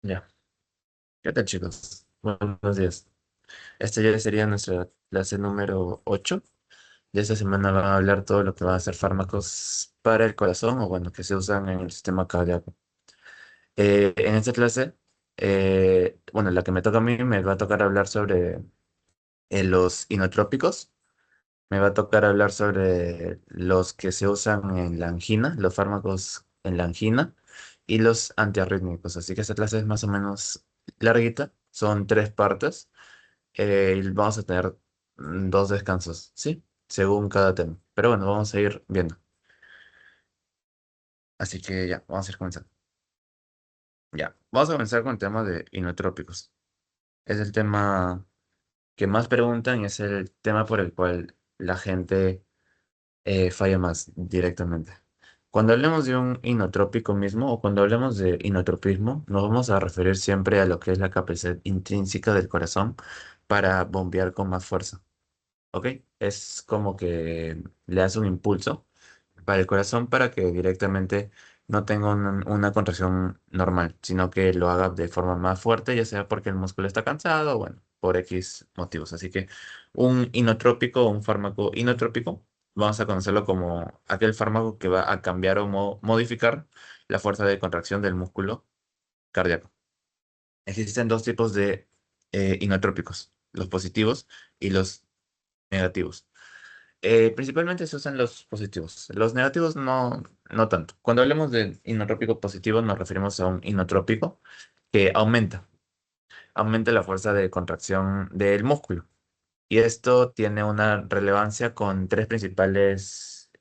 Ya. ¿Qué tal, chicos? Buenos días. Esta ya sería nuestra clase número 8. De esta semana van a hablar todo lo que van a ser fármacos para el corazón o bueno, que se usan en el sistema cardíaco. En esta clase, bueno, la que me toca a mí, me va a tocar hablar sobre los inotrópicos. Me va a tocar hablar sobre los que se usan en la angina, los fármacos en la angina y los antiarrítmicos. Así que esta clase es más o menos larguita. Son 3 partes. Y vamos a tener 2 descansos, ¿sí? Según cada tema. Pero bueno, vamos a ir viendo. Así que ya, vamos a ir comenzando. Ya, vamos a comenzar con el tema de inotrópicos. Es el tema que más preguntan y es el tema por el cual la gente falla más directamente. Cuando hablemos de un inotrópico mismo o cuando hablemos de inotropismo, nos vamos a referir siempre a lo que es la capacidad intrínseca del corazón para bombear con más fuerza. ¿Ok? Es como que le hace un impulso para el corazón para que directamente no tenga una contracción normal, sino que lo haga de forma más fuerte, ya sea porque el músculo está cansado o bueno, por X motivos. Así que un inotrópico, un fármaco inotrópico, vamos a conocerlo como aquel fármaco que va a cambiar o modificar la fuerza de contracción del músculo cardíaco. Existen 2 tipos de inotrópicos, los positivos y los negativos. Principalmente se usan los positivos. Los negativos no tanto. Cuando hablamos de inotrópico positivo nos referimos a un inotrópico que aumenta la fuerza de contracción del músculo. Y esto tiene una relevancia con 3 principales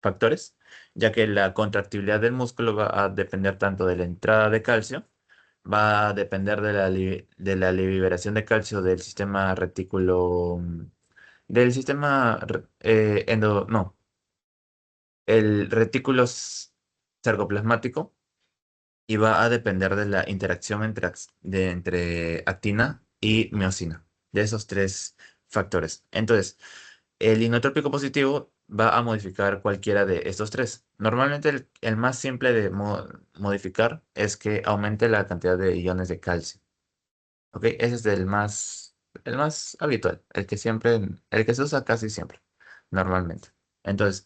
factores, ya que la contractibilidad del músculo va a depender tanto de la entrada de calcio, va a depender de la liberación de calcio del sistema retículo, del sistema no, el retículo sarcoplasmático y va a depender de la interacción entre actina y miosina, de esos 3 factores. Entonces, el inotrópico positivo va a modificar cualquiera de estos 3. Normalmente el más simple de modificar es que aumente la cantidad de iones de calcio. ¿Ok? Ese es el más habitual, el que se usa casi siempre, normalmente. Entonces,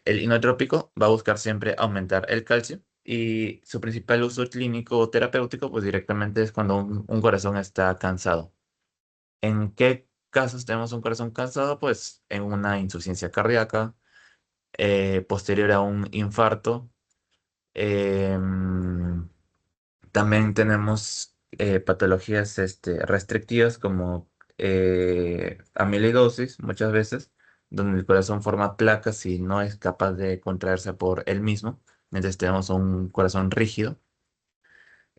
el inotrópico va a buscar siempre aumentar el calcio y su principal uso clínico o terapéutico, pues directamente es cuando un corazón está cansado. ¿En qué casos tenemos un corazón cansado? Pues en una insuficiencia cardíaca, posterior a un infarto. em, También tenemos patologías restrictivas como amiloidosis, muchas veces, donde el corazón forma placas y no es capaz de contraerse por él mismo. Entonces tenemos un corazón rígido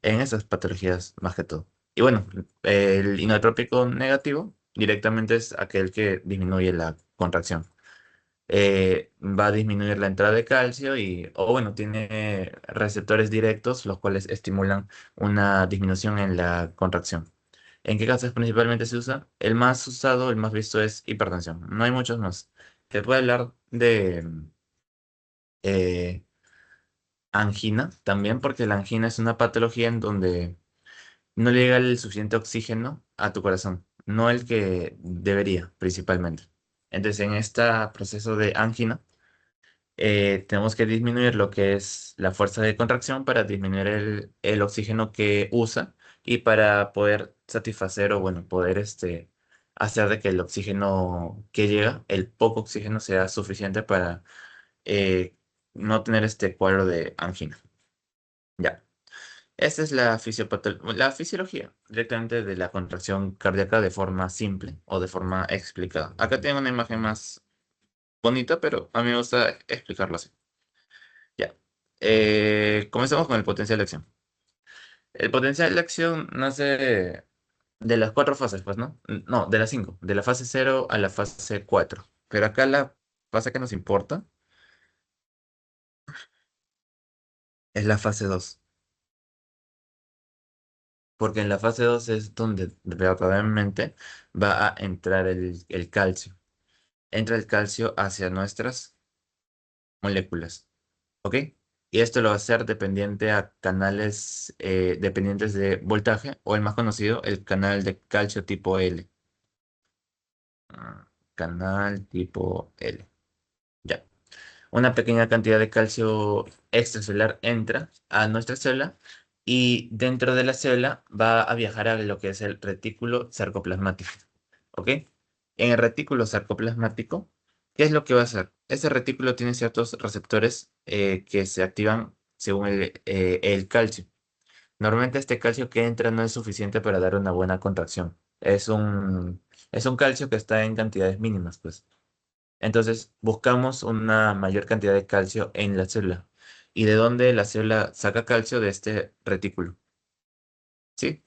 en esas patologías más que todo. Y bueno, el inotrópico negativo directamente es aquel que disminuye la contracción. Va a disminuir la entrada de calcio o bueno, tiene receptores directos, los cuales estimulan una disminución en la contracción. ¿En qué casos principalmente se usa? El más usado, el más visto es hipertensión. No hay muchos más. Se puede hablar de eh, angina también, porque la angina es una patología en donde no le llega el suficiente oxígeno a tu corazón, no el que debería, principalmente. Entonces, en este proceso de angina, tenemos que disminuir lo que es la fuerza de contracción para disminuir el oxígeno que usa y para poder satisfacer o bueno, poder hacer de que el oxígeno que llega, el poco oxígeno sea suficiente para eh, no tener este cuadro de angina. Ya. Esta es la fisiología directamente de la contracción cardíaca de forma simple o de forma explicada. Acá tengo una imagen más bonita, pero a mí me gusta explicarlo así. Ya. Comenzamos con el potencial de acción. El potencial de acción nace de las 4 fases, pues, ¿no? No, de las 5, de la fase 0 a la fase 4. Pero acá la fase que nos importa es la fase 2, porque en la fase 2 es donde verdaderamente va a entrar el calcio. Entra el calcio hacia nuestras moléculas, ¿ok? Y esto lo va a hacer dependiente a canales dependientes de voltaje, o el más conocido, el canal de calcio tipo L. Canal tipo L. Ya. Una pequeña cantidad de calcio extracelular entra a nuestra célula y dentro de la célula va a viajar a lo que es el retículo sarcoplasmático. ¿Ok? En el retículo sarcoplasmático, ¿qué es lo que va a hacer? Este retículo tiene ciertos receptores que se activan según el calcio. Normalmente este calcio que entra no es suficiente para dar una buena contracción. Es un calcio que está en cantidades mínimas, pues. Entonces, buscamos una mayor cantidad de calcio en la célula. ¿Y de dónde la célula saca calcio? De este retículo. ¿Sí?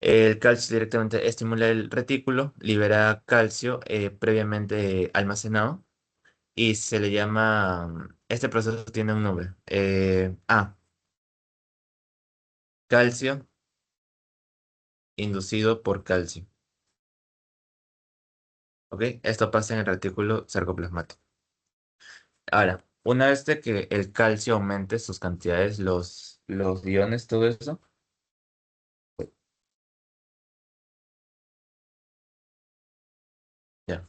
El calcio directamente estimula el retículo, libera calcio previamente almacenado y se le llama, este proceso tiene un nombre. Calcio inducido por calcio. ¿Ok? Esto pasa en el retículo sarcoplasmático. Ahora, una vez de que el calcio aumente sus cantidades, los iones, todo eso, ya.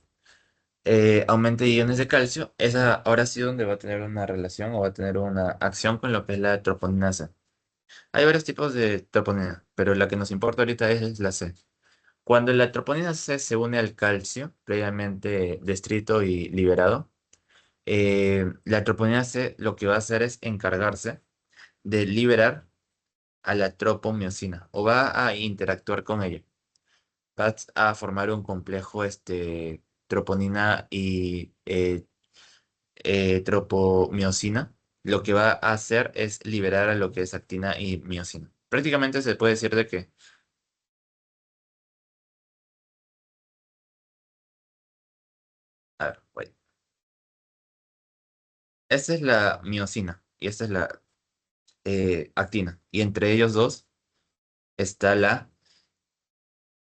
Aumente iones de calcio, esa ahora sí donde va a tener una relación o va a tener una acción con lo que es la troponina C. Hay varios tipos de troponina, pero la que nos importa ahorita es la C. Cuando la troponina C se une al calcio, previamente descrito y liberado, la troponina C lo que va a hacer es encargarse de liberar a la tropomiosina o va a interactuar con ella. Va a formar un complejo troponina y tropomiosina. Lo que va a hacer es liberar a lo que es actina y miosina. Prácticamente se puede decir de que, a ver, wait. Esta es la miosina y esta es la actina. Y entre ellos dos está la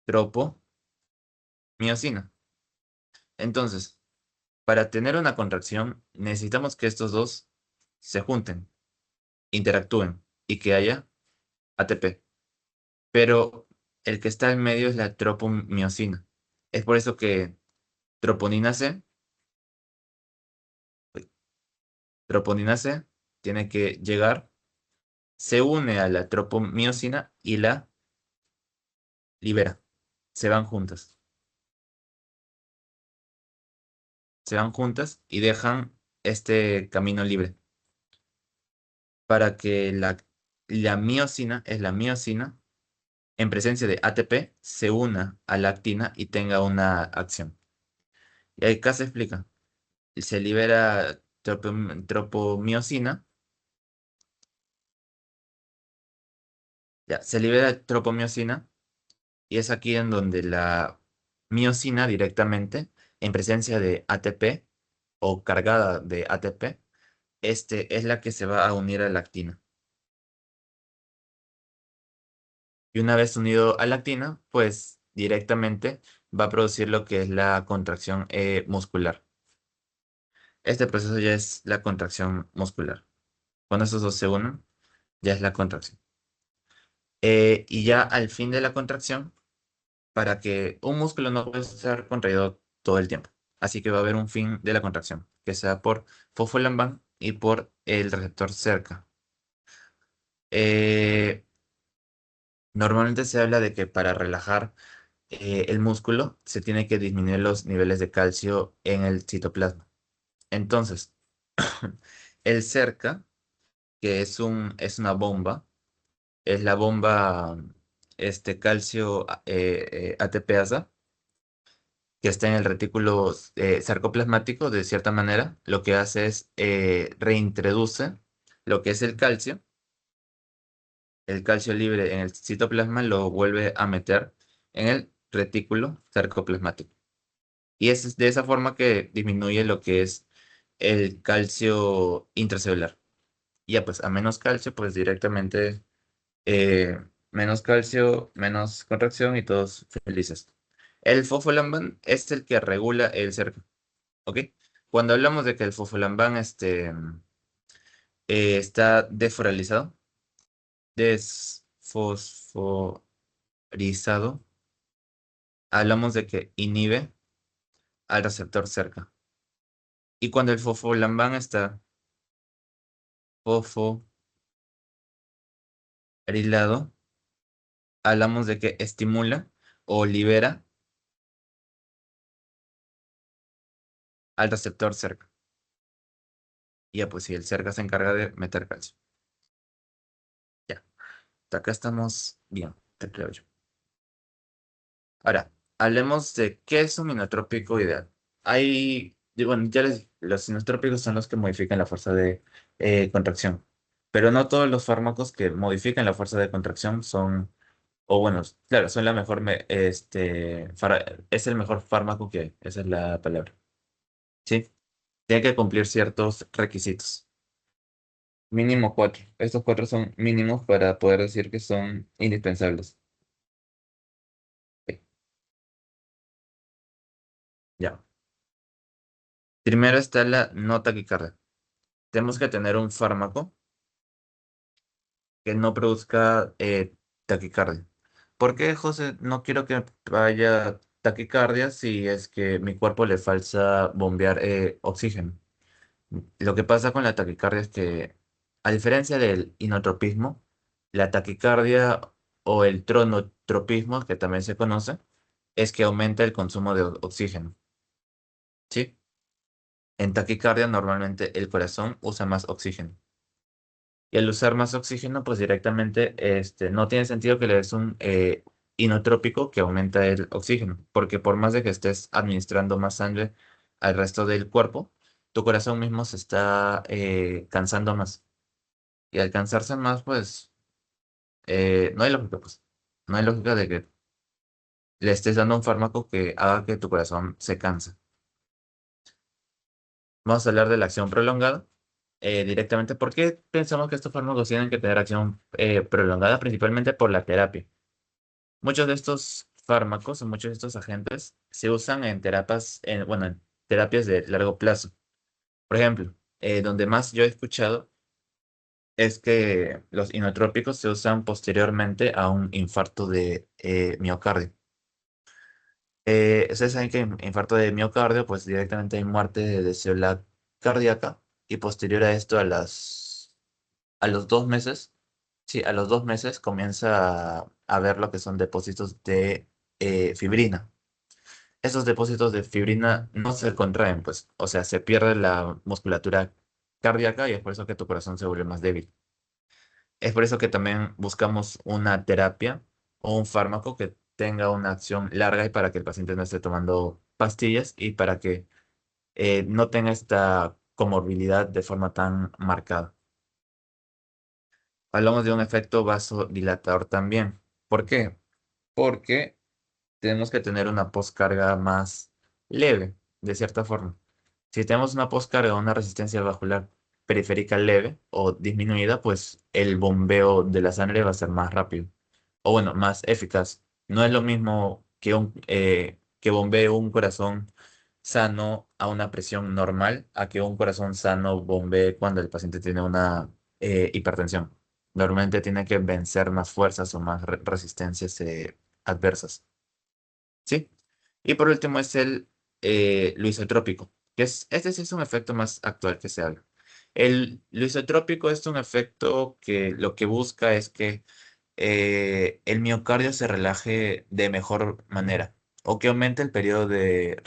tropomiosina. Entonces, para tener una contracción, necesitamos que estos dos se junten, interactúen y que haya ATP. Pero el que está en medio es la tropomiosina. Es por eso que troponina C, troponina C tiene que llegar, se une a la tropomiosina y la libera. Se van juntas. Se van juntas y dejan este camino libre para que la miosina, es la miosina, en presencia de ATP, se una a la actina y tenga una acción. Y acá se explica. Se libera tropomiosina, ya, se libera tropomiosina y es aquí en donde la miosina directamente, en presencia de ATP o cargada de ATP, es la que se va a unir a la actina. Y una vez unido a la actina, pues directamente va a producir lo que es la contracción muscular. Este proceso ya es la contracción muscular. Cuando esos dos se unen, ya es la contracción. Y ya al fin de la contracción, para que un músculo no pueda estar contraído todo el tiempo. Así que va a haber un fin de la contracción, que sea por fosfolambán y por el receptor cerca. Eh, Normalmente se habla de que para relajar el músculo se tiene que disminuir los niveles de calcio en el citoplasma. Entonces, el cerca, que es una bomba, es la bomba calcio ATPasa, que está en el retículo sarcoplasmático, de cierta manera, lo que hace es reintroduce lo que es el calcio libre en el citoplasma lo vuelve a meter en el retículo sarcoplasmático. Y es de esa forma que disminuye lo que es el calcio intracelular. Y ya pues a menos calcio, pues directamente menos calcio, menos contracción y todos felices. El fosfolambán es el que regula el cerco. ¿Ok? Cuando hablamos de que el fosfolambán Está desfosforilizado. Desfosforizado. Hablamos de que inhibe al receptor cerca. Y cuando el fosfolambán está fosforilado, hablamos de que estimula o libera al receptor cerca. Y ya, pues si el cerca se encarga de meter calcio. Ya, hasta acá estamos bien, te creo yo. Ahora, hablemos de qué es un inotrópico ideal. Bueno, los inotrópicos son los que modifican la fuerza de contracción, pero no todos los fármacos que modifican la fuerza de contracción son, o bueno, claro, son la mejor, es el mejor fármaco que hay, esa es la palabra. ¿Sí? Tiene que cumplir ciertos requisitos. Mínimo cuatro. Estos cuatro son mínimos para poder decir que son indispensables. Ok, ya. Primero está la no taquicardia. Tenemos que tener un fármaco que no produzca taquicardia. ¿Por qué, José? No quiero que haya taquicardia si es que mi cuerpo le falta bombear oxígeno. Lo que pasa con la taquicardia es que, a diferencia del inotropismo, la taquicardia o el tronotropismo, que también se conoce, es que aumenta el consumo de oxígeno. ¿Sí? En taquicardia normalmente el corazón usa más oxígeno. Y al usar más oxígeno, pues directamente no tiene sentido que le des un inotrópico que aumenta el oxígeno, porque por más de que estés administrando más sangre al resto del cuerpo, tu corazón mismo se está cansando más. Y al cansarse más, pues no hay lógica, pues. No hay lógica de que le estés dando un fármaco que haga que tu corazón se canse. Vamos a hablar de la acción prolongada. Directamente, ¿por qué pensamos que estos fármacos tienen que tener acción prolongada? Principalmente por la terapia. Muchos de estos fármacos o muchos de estos agentes se usan en terapias, bueno, en terapias de largo plazo. Por ejemplo, donde más yo he escuchado es que los inotrópicos se usan posteriormente a un infarto de miocardio. Ustedes saben que en infarto de miocardio, pues directamente hay muerte de célula cardíaca y posterior a esto, a los 2 meses, sí, a los 2 meses comienza a ver lo que son depósitos de fibrina. Esos depósitos de fibrina no se contraen, pues, o sea, se pierde la musculatura cardíaca y es por eso que tu corazón se vuelve más débil. Es por eso que también buscamos una terapia o un fármaco que tenga una acción larga y para que el paciente no esté tomando pastillas y para que no tenga esta comorbilidad de forma tan marcada. Hablamos de un efecto vasodilatador también. ¿Por qué? Porque tenemos que tener una poscarga más leve, de cierta forma. Si tenemos una poscarga o una resistencia vascular periférica leve o disminuida, pues el bombeo de la sangre va a ser más rápido. O bueno, más eficaz. No es lo mismo que bombee un corazón sano a una presión normal a que un corazón sano bombee cuando el paciente tiene una hipertensión. Normalmente tiene que vencer más fuerzas o más resistencias adversas. ¿Sí? Y por último es el luisotrópico, este sí es un efecto más actual que se habla. El luisotrópico es un efecto que lo que busca es que el miocardio se relaje de mejor manera o que aumente el periodo de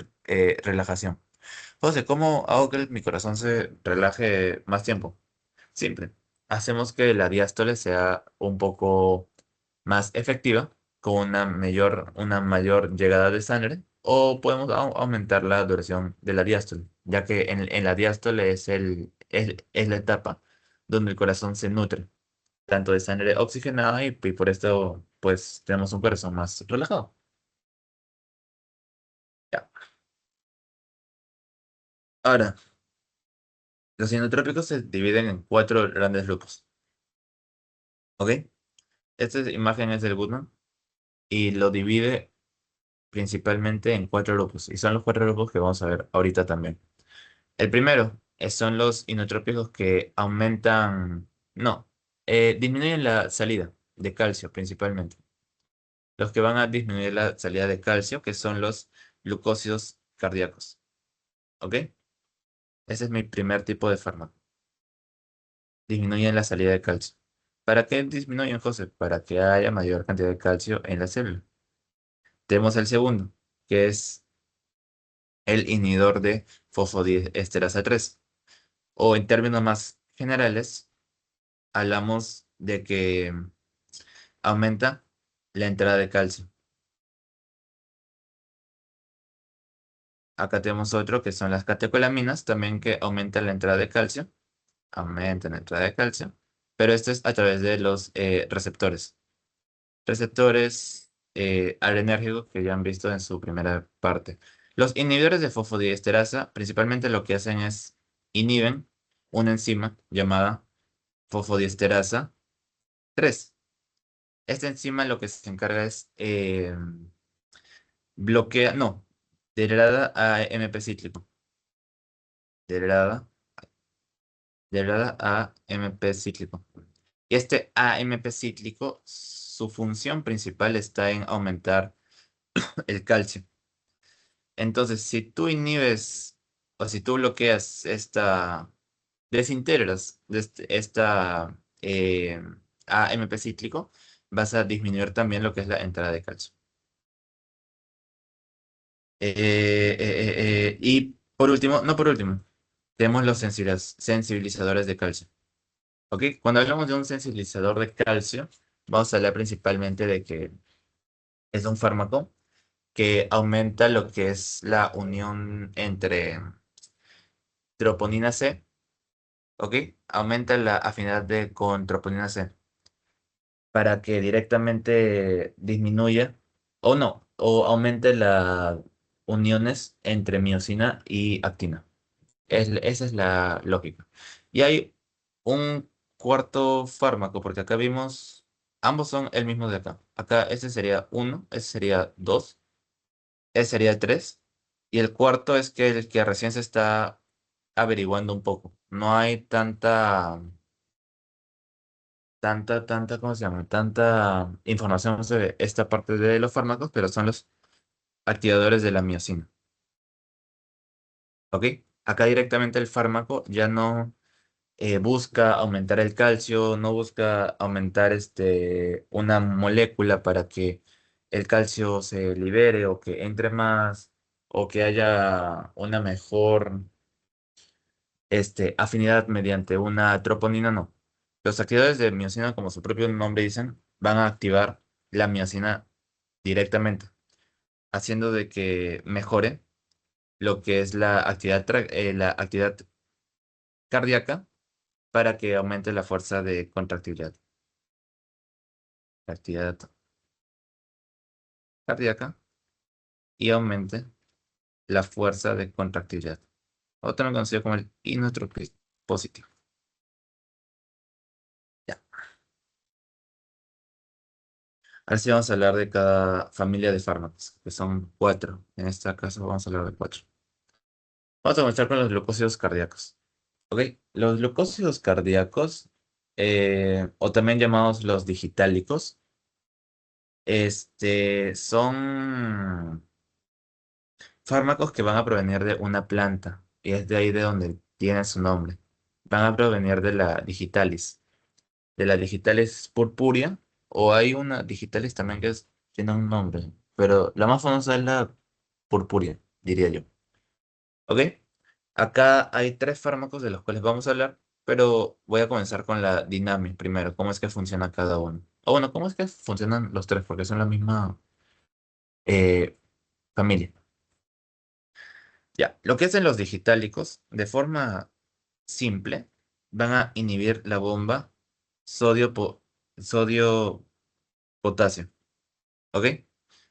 relajación. José, ¿cómo hago que mi corazón se relaje más tiempo? Simple. Hacemos que la diástole sea un poco más efectiva, con una mayor llegada de sangre, o podemos aumentar la duración de la diástole, ya que en la diástole es la etapa donde el corazón se nutre, tanto de sangre oxigenada y por esto, pues, tenemos un corazón más relajado. Ya. Ahora, los inotrópicos se dividen en cuatro grandes grupos, ¿ok? Esta imagen es del Goodman y lo divide principalmente en cuatro grupos, y son los cuatro grupos que vamos a ver ahorita también. El primero son los inotrópicos que aumentan, no, disminuyen la salida de calcio principalmente. Los que van a disminuir la salida de calcio, que son los glucósidos cardíacos. ¿Ok? Ese es mi primer tipo de fármaco. Disminuyen la salida de calcio. ¿Para qué disminuyen, José? Para que haya mayor cantidad de calcio en la célula. Tenemos el segundo, que es el inhibidor de fosfodiesterasa 3. O en términos más generales, hablamos de que aumenta la entrada de calcio. Acá tenemos otro que son las catecolaminas, también que aumentan la entrada de calcio. Aumentan la entrada de calcio. Pero esto es a través de los receptores. Receptores arenérgicos que ya han visto en su primera parte. Los inhibidores de fosfodiesterasa principalmente lo que hacen es inhiben una enzima llamada fosfodiesterasa 3. Esta enzima lo que se encarga es bloquea, no, degrada a AMP cíclico. Degrada, degrada a AMP cíclico. Y este AMP cíclico, su función principal está en aumentar el calcio. Entonces, si tú inhibes o si tú bloqueas desintegras esta AMP cíclico, vas a disminuir también lo que es la entrada de calcio. Y por último, no por último, tenemos los sensibilizadores de calcio. ¿Ok? Cuando hablamos de un sensibilizador de calcio, vamos a hablar principalmente de que es un fármaco que aumenta lo que es la unión entre troponina C, ¿ok? Aumenta la afinidad con troponina C para que directamente disminuya o no, o aumente las uniones entre miosina y actina. Esa es la lógica. Y hay un cuarto fármaco, porque acá vimos, ambos son el mismo de acá. Acá ese sería uno, ese sería dos, ese sería tres. Y el cuarto es que el que recién se está averiguando un poco. No hay ¿cómo se llama? Tanta información sobre esta parte de los fármacos, pero son los activadores de la miocina. ¿Ok? Acá directamente el fármaco ya no busca aumentar el calcio, no busca aumentar una molécula para que el calcio se libere o que entre más o que haya una mejor afinidad mediante una troponina, no. Los activadores de miocina, como su propio nombre dicen, van a activar la miocina directamente, haciendo de que mejore lo que es la actividad cardíaca para que aumente la fuerza de contractilidad. La actividad cardíaca y aumente la fuerza de contractilidad. O también conocido como el inotropía positivo. Ya. Ahora sí vamos a hablar de cada familia de fármacos, que son cuatro. En este caso vamos a hablar de cuatro. Vamos a comenzar con los glucósidos cardíacos. ¿Ok? Los glucósidos cardíacos, o también llamados los digitálicos, son fármacos que van a provenir de una planta, y es de ahí de donde tiene su nombre. Van a provenir de la digitalis purpurea, o hay una digitalis también que tiene un nombre, pero la más famosa es la purpurea, diría yo. ¿Ok? Acá hay tres fármacos de los cuales vamos a hablar, pero voy a comenzar con la dinamia primero, cómo es que funciona cada uno. O bueno, cómo es que funcionan los tres, porque son la misma eh, familia. Ya, lo que hacen los digitálicos, de forma simple, van a inhibir la bomba sodio-potasio, ¿ok?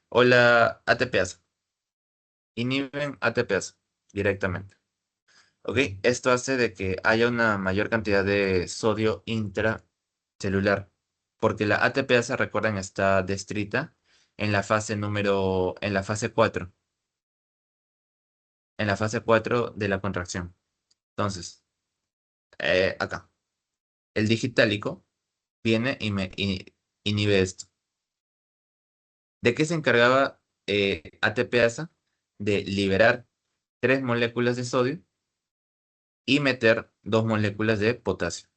O la ATPasa. Inhiben ATPasa directamente, ¿ok? Esto hace de que haya una mayor cantidad de sodio intracelular, porque la ATPasa, recuerden, está descrita en la fase 4 de la contracción. Entonces, acá, el digitálico viene y me inhibe esto. ¿De qué se encargaba ATPasa? De liberar 3 moléculas de sodio y meter 2 moléculas de potasio.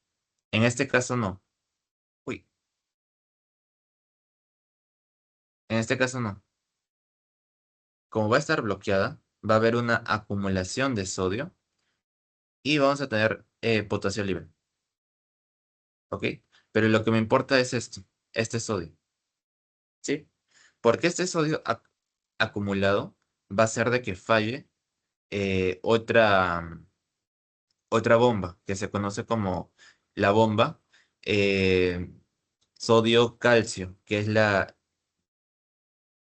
En este caso no. Uy, en este caso no. Como va a estar bloqueada, va a haber una acumulación de sodio y vamos a tener potasio libre. ¿Ok? Pero lo que me importa es esto, este sodio. ¿Sí? Porque este sodio acumulado va a hacer de que falle otra bomba que se conoce como la bomba eh, sodio-calcio, que es la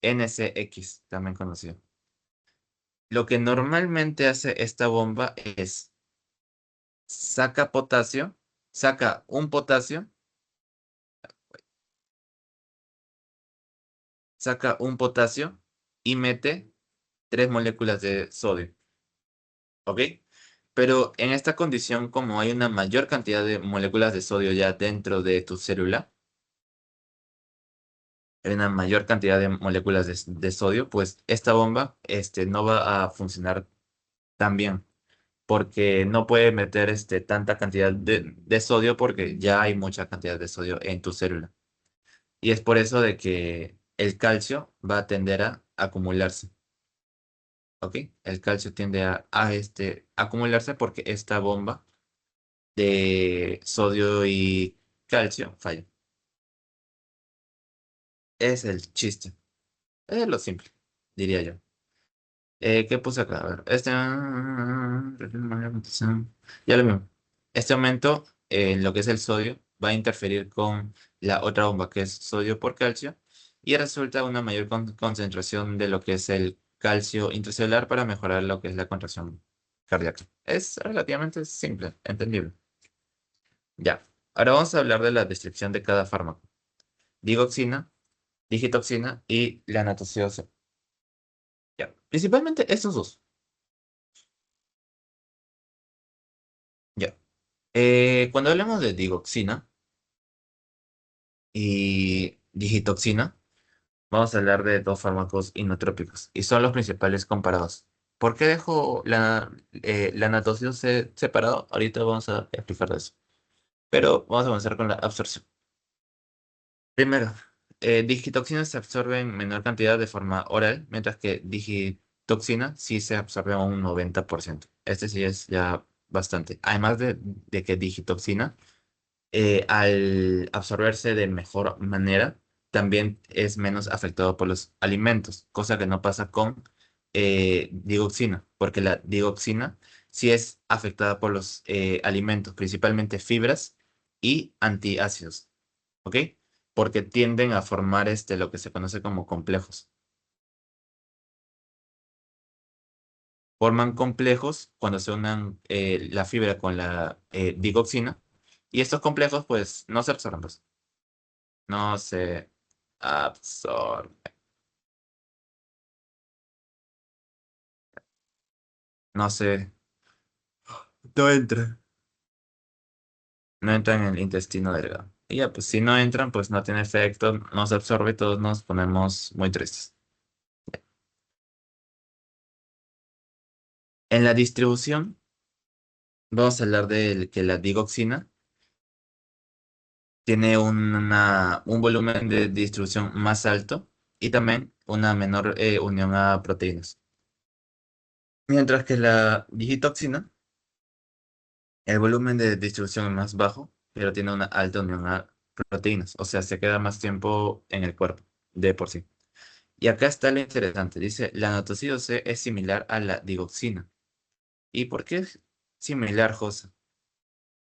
NCX, también conocida. Lo que normalmente hace esta bomba es saca potasio, saca un potasio, saca un potasio y mete 3 moléculas de sodio. ¿Ok? Pero en esta condición, como hay una mayor cantidad de moléculas de sodio ya dentro de tu célula, hay una mayor cantidad de moléculas de sodio, pues esta bomba no va a funcionar tan bien, porque no puede meter tanta cantidad de sodio porque ya hay mucha cantidad de sodio en tu célula. Y es por eso de que el calcio va a tender a acumularse. ¿Ok? El calcio tiende a acumularse porque esta bomba de sodio y calcio falla. Es el chiste. Es lo simple, diría yo. ¿Qué puse acá? A ver, ya lo mismo. Este aumento en lo que es el sodio va a interferir con la otra bomba que es sodio por calcio y resulta una mayor concentración de lo que es el calcio intracelular para mejorar lo que es la contracción cardíaca. Es relativamente simple, entendible. Ya. Ahora vamos a hablar de la descripción de cada fármaco. Digoxina, digitoxina y la natoxiosa. Ya. Principalmente estos dos. Ya. Cuando hablamos de digoxina y digitoxina, vamos a hablar de dos fármacos inotrópicos y son los principales comparados. ¿Por qué dejo la natoxiosa separado? Ahorita vamos a explicar de eso. Pero vamos a comenzar con la absorción. Primero, digitoxina se absorbe en menor cantidad de forma oral, mientras que digitoxina sí se absorbe a un 90%. Este sí es ya bastante. Además de que digitoxina al absorberse de mejor manera, también es menos afectado por los alimentos, cosa que no pasa con digoxina, porque la digoxina sí es afectada por los alimentos, principalmente fibras y antiácidos, ¿ok? Porque tienden a formar lo que se conoce como complejos. Forman complejos cuando se unan la fibra con la digoxina y estos complejos pues no se absorben, pues. No se absorbe. No se. No entra. No entran en el intestino delgado. Y ya, pues si no entran, pues no tiene efecto, no se absorbe y todos nos ponemos muy tristes. En la distribución, vamos a hablar de que la digoxina tiene un volumen de distribución más alto y también una menor unión a proteínas. Mientras que la digitoxina, el volumen de distribución es más bajo, pero tiene una alta unión a proteínas, o sea, se queda más tiempo en el cuerpo, de por sí. Y acá está lo interesante, dice, la notocido C es similar a la digoxina. ¿Y por qué es similar, José?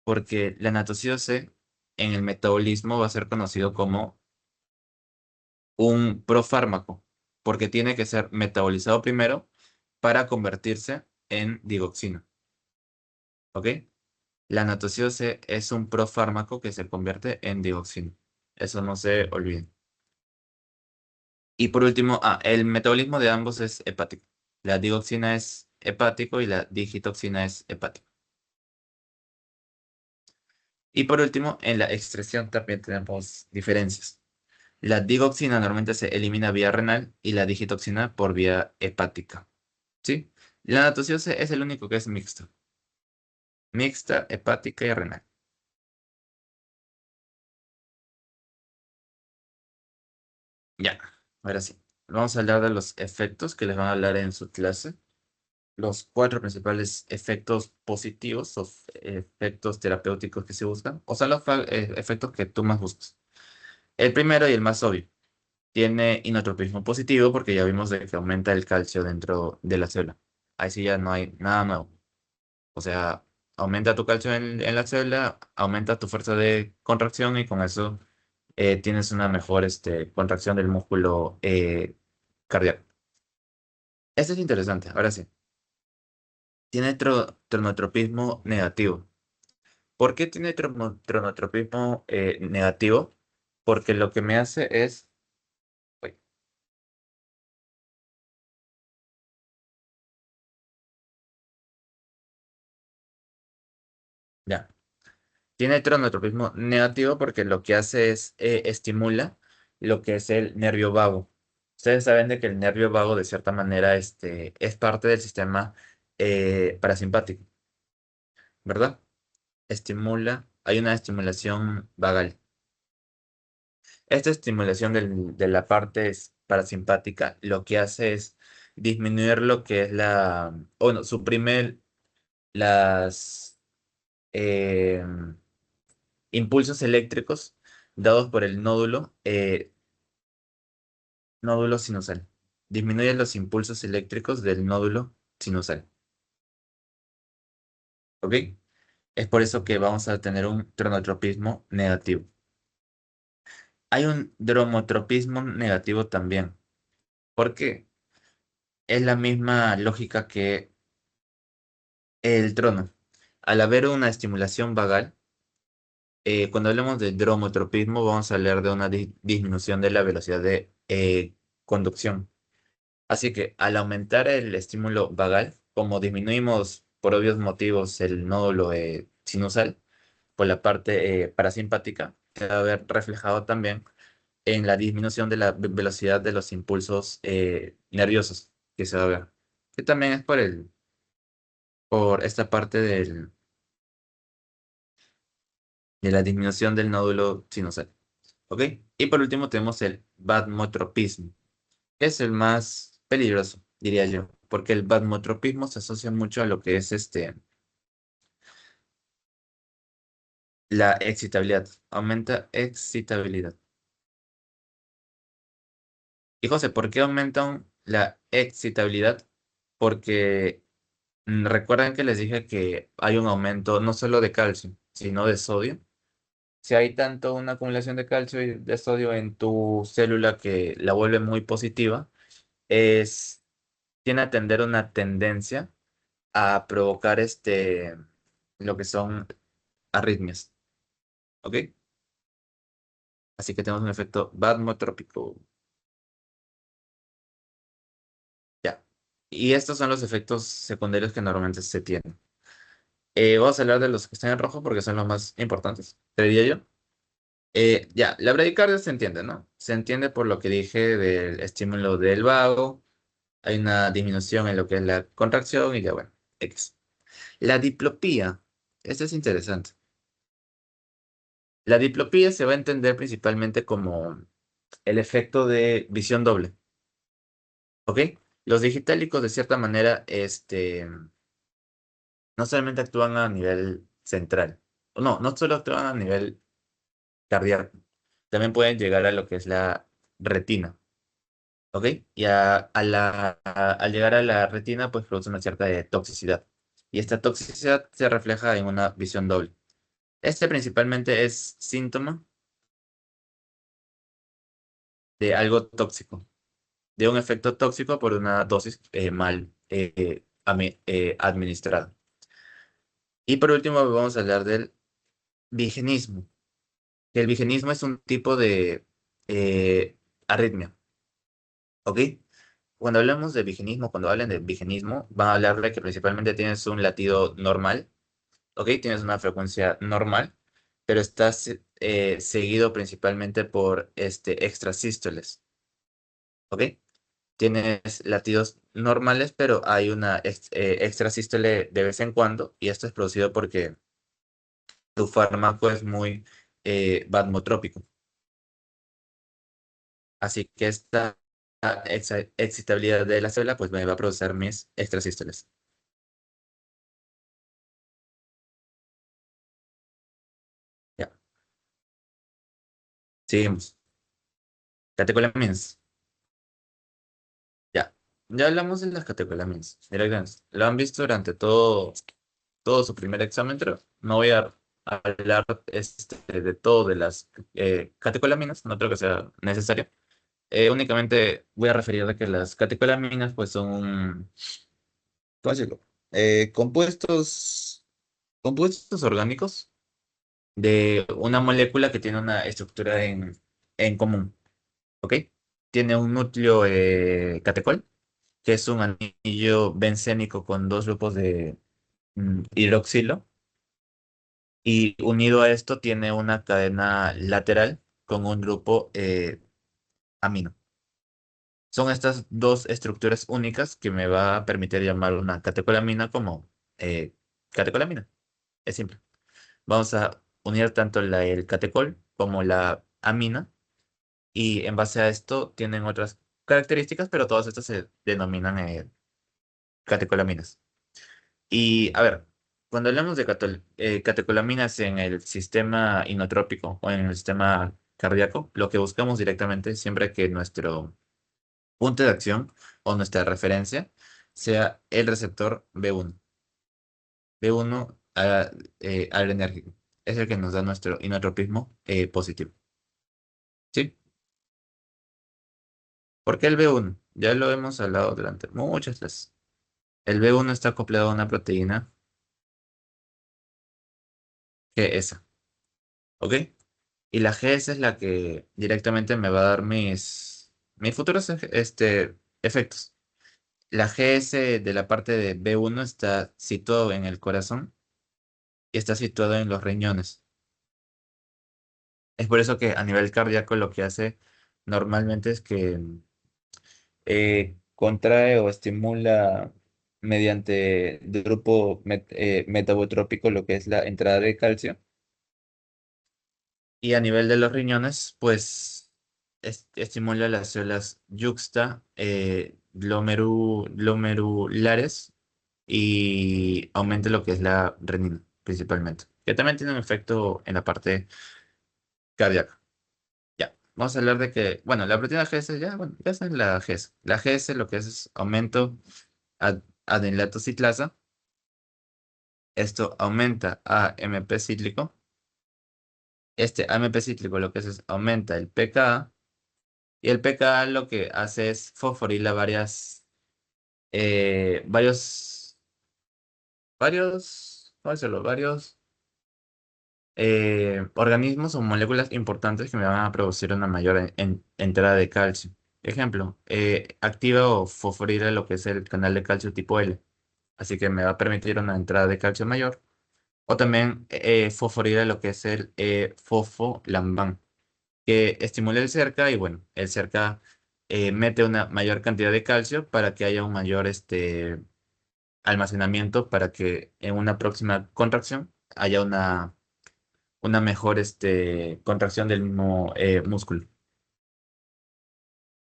Porque la notocido C en el metabolismo va a ser conocido como un profármaco, porque tiene que ser metabolizado primero para convertirse en digoxina, ¿ok? La natoxiose es un profármaco que se convierte en digoxina. Eso no se olviden. Y por último, el metabolismo de ambos es hepático. La digoxina es hepático y la digitoxina es hepático. Y por último, en la excreción también tenemos diferencias. La digoxina normalmente se elimina vía renal y la digitoxina por vía hepática. ¿Sí? La natoxiose es el único que es mixto. Mixta, hepática y renal. Ya, ahora sí. Vamos a hablar de los efectos que les van a hablar en su clase. Los cuatro principales efectos positivos o efectos terapéuticos que se buscan, o sea, los efectos que tú más buscas. El primero y el más obvio, tiene inotropismo positivo porque ya vimos de que aumenta el calcio dentro de la célula. Ahí sí ya no hay nada nuevo. O sea, aumenta tu calcio en la célula, aumenta tu fuerza de contracción y con eso tienes una mejor contracción del músculo cardíaco. Esto es interesante, ahora sí. Tiene tronotropismo negativo. ¿Por qué tiene tronotropismo negativo? Porque lo que me hace es... uy, ya. Tiene tronotropismo negativo porque lo que hace es estimula lo que es el nervio vago. Ustedes saben de que el nervio vago de cierta manera es parte del sistema parasimpático, ¿verdad? Hay una estimulación vagal. Esta estimulación de la parte parasimpática lo que hace es disminuir lo que es o bueno, suprime las eh, impulsos eléctricos dados por el nódulo sinusal. Disminuye los impulsos eléctricos del nódulo sinusal. ¿Ok? Es por eso que vamos a tener un tronotropismo negativo. Hay un dromotropismo negativo también. ¿Por qué? Es la misma lógica que el trono. Al haber una estimulación vagal, cuando hablemos de dromotropismo, vamos a hablar de una disminución de la velocidad de conducción. Así que al aumentar el estímulo vagal, como disminuimos por obvios motivos el nódulo sinusal por la parte parasimpática, se va a ver reflejado también en la disminución de la velocidad de los impulsos nerviosos que se va a ver. Que también es por esta parte de la disminución del nódulo sinusal. ¿Ok? Y por último tenemos el vasomotropismo. Es el más peligroso, diría yo, porque el vasomotropismo se asocia mucho a lo que es la excitabilidad. Aumenta excitabilidad. Y José, ¿por qué aumentan la excitabilidad? Porque recuerdan que les dije que hay un aumento no solo de calcio, sino de sodio. Si hay tanto una acumulación de calcio y de sodio en tu célula que la vuelve muy positiva, es, tiene a tener una tendencia a provocar lo que son arritmias. ¿Ok? Así que tenemos un efecto vasmotrópico. Ya. Y estos son los efectos secundarios que normalmente se tienen. Vamos a hablar de los que están en rojo porque son los más importantes, te diría yo. Ya, la bradicardia se entiende, ¿no? Se entiende por lo que dije del estímulo del vago. Hay una disminución en lo que es la contracción y ya, bueno, X. La diplopía. Esto es interesante. La diplopía se va a entender principalmente como el efecto de visión doble. ¿Ok? Los digitálicos, de cierta manera, no solamente actúan a nivel central. No, no solo actúan a nivel cardíaco. También pueden llegar a lo que es la retina. ¿Ok? Y al llegar a la retina, pues produce una cierta toxicidad. Y esta toxicidad se refleja en una visión doble. Este principalmente es síntoma de algo tóxico, de un efecto tóxico por una dosis mal administrada. Y por último, vamos a hablar del vigenismo. El vigenismo es un tipo de arritmia, ¿ok? Cuando hablamos de vigenismo, cuando hablan de vigenismo, van a hablar de que principalmente tienes un latido normal, ¿ok? Tienes una frecuencia normal pero está seguido principalmente por extrasístoles, ¿ok? Tienes latidos normales, pero hay una extrasístole de vez en cuando, y esto es producido porque tu fármaco es muy vasmotrópico. Así que esta excitabilidad de la célula pues me va a producir mis extrasístoles. Ya, seguimos. Catecolaminas. Ya, ya hablamos de las catecolaminas. Mira, lo han visto durante todo su primer examen, pero no voy a hablar de todo de las catecolaminas, no creo que sea necesario. Únicamente voy a referir a que las catecolaminas pues son, ¿cómo decirlo? Compuestos orgánicos de una molécula que tiene una estructura en común, ¿ok? Tiene un núcleo catecol, que es un anillo bencénico con dos grupos de hidroxilo, y unido a esto tiene una cadena lateral con un grupo amino. Son estas dos estructuras únicas que me va a permitir llamar una catecolamina como eh, catecolamina. Es simple. Vamos a unir tanto el catecol como la amina, y en base a esto tienen otras características, pero todas estas se denominan catecolaminas. Y a ver, cuando hablamos de catecolaminas en el sistema inotrópico o en el sistema cardíaco, lo que buscamos directamente siempre que nuestro punto de acción o nuestra referencia sea el receptor B1. B1 adrenérgico. Es el que nos da nuestro inotropismo positivo. ¿Sí? ¿Por qué el B1? Ya lo hemos hablado durante muchas veces. El B1 está acoplado a una proteína GS, ¿ok? Y la GS es la que directamente me va a dar mis futuros efectos. La GS de la parte de B1 está situado en el corazón y está situado en los riñones. Es por eso que a nivel cardíaco lo que hace normalmente es que contrae o estimula mediante grupo metabotrópico lo que es la entrada de calcio. Y a nivel de los riñones, pues estimula las células yuxta, glomerulares, y aumenta lo que es la renina, principalmente, que también tiene un efecto en la parte cardíaca. Ya, vamos a hablar de que, bueno, la proteína GS, ya, bueno, ya está en la GS. La GS lo que es aumento adenylato:ciclasa. Ciclasa. Esto aumenta a AMP cíclico. Este AMP cíclico lo que hace es aumenta el pKa. Y el pKa lo que hace es fosforilar ¿cómo decirlo? Varios organismos o moléculas importantes que me van a producir una mayor entrada de calcio. Ejemplo, activa o fosforila lo que es el canal de calcio tipo L. Así que me va a permitir una entrada de calcio mayor. O también fosforila lo que es el fosfolambán, que estimula el cerca, y bueno, el cerca mete una mayor cantidad de calcio para que haya un mayor almacenamiento, para que en una próxima contracción haya una mejor contracción del mismo músculo.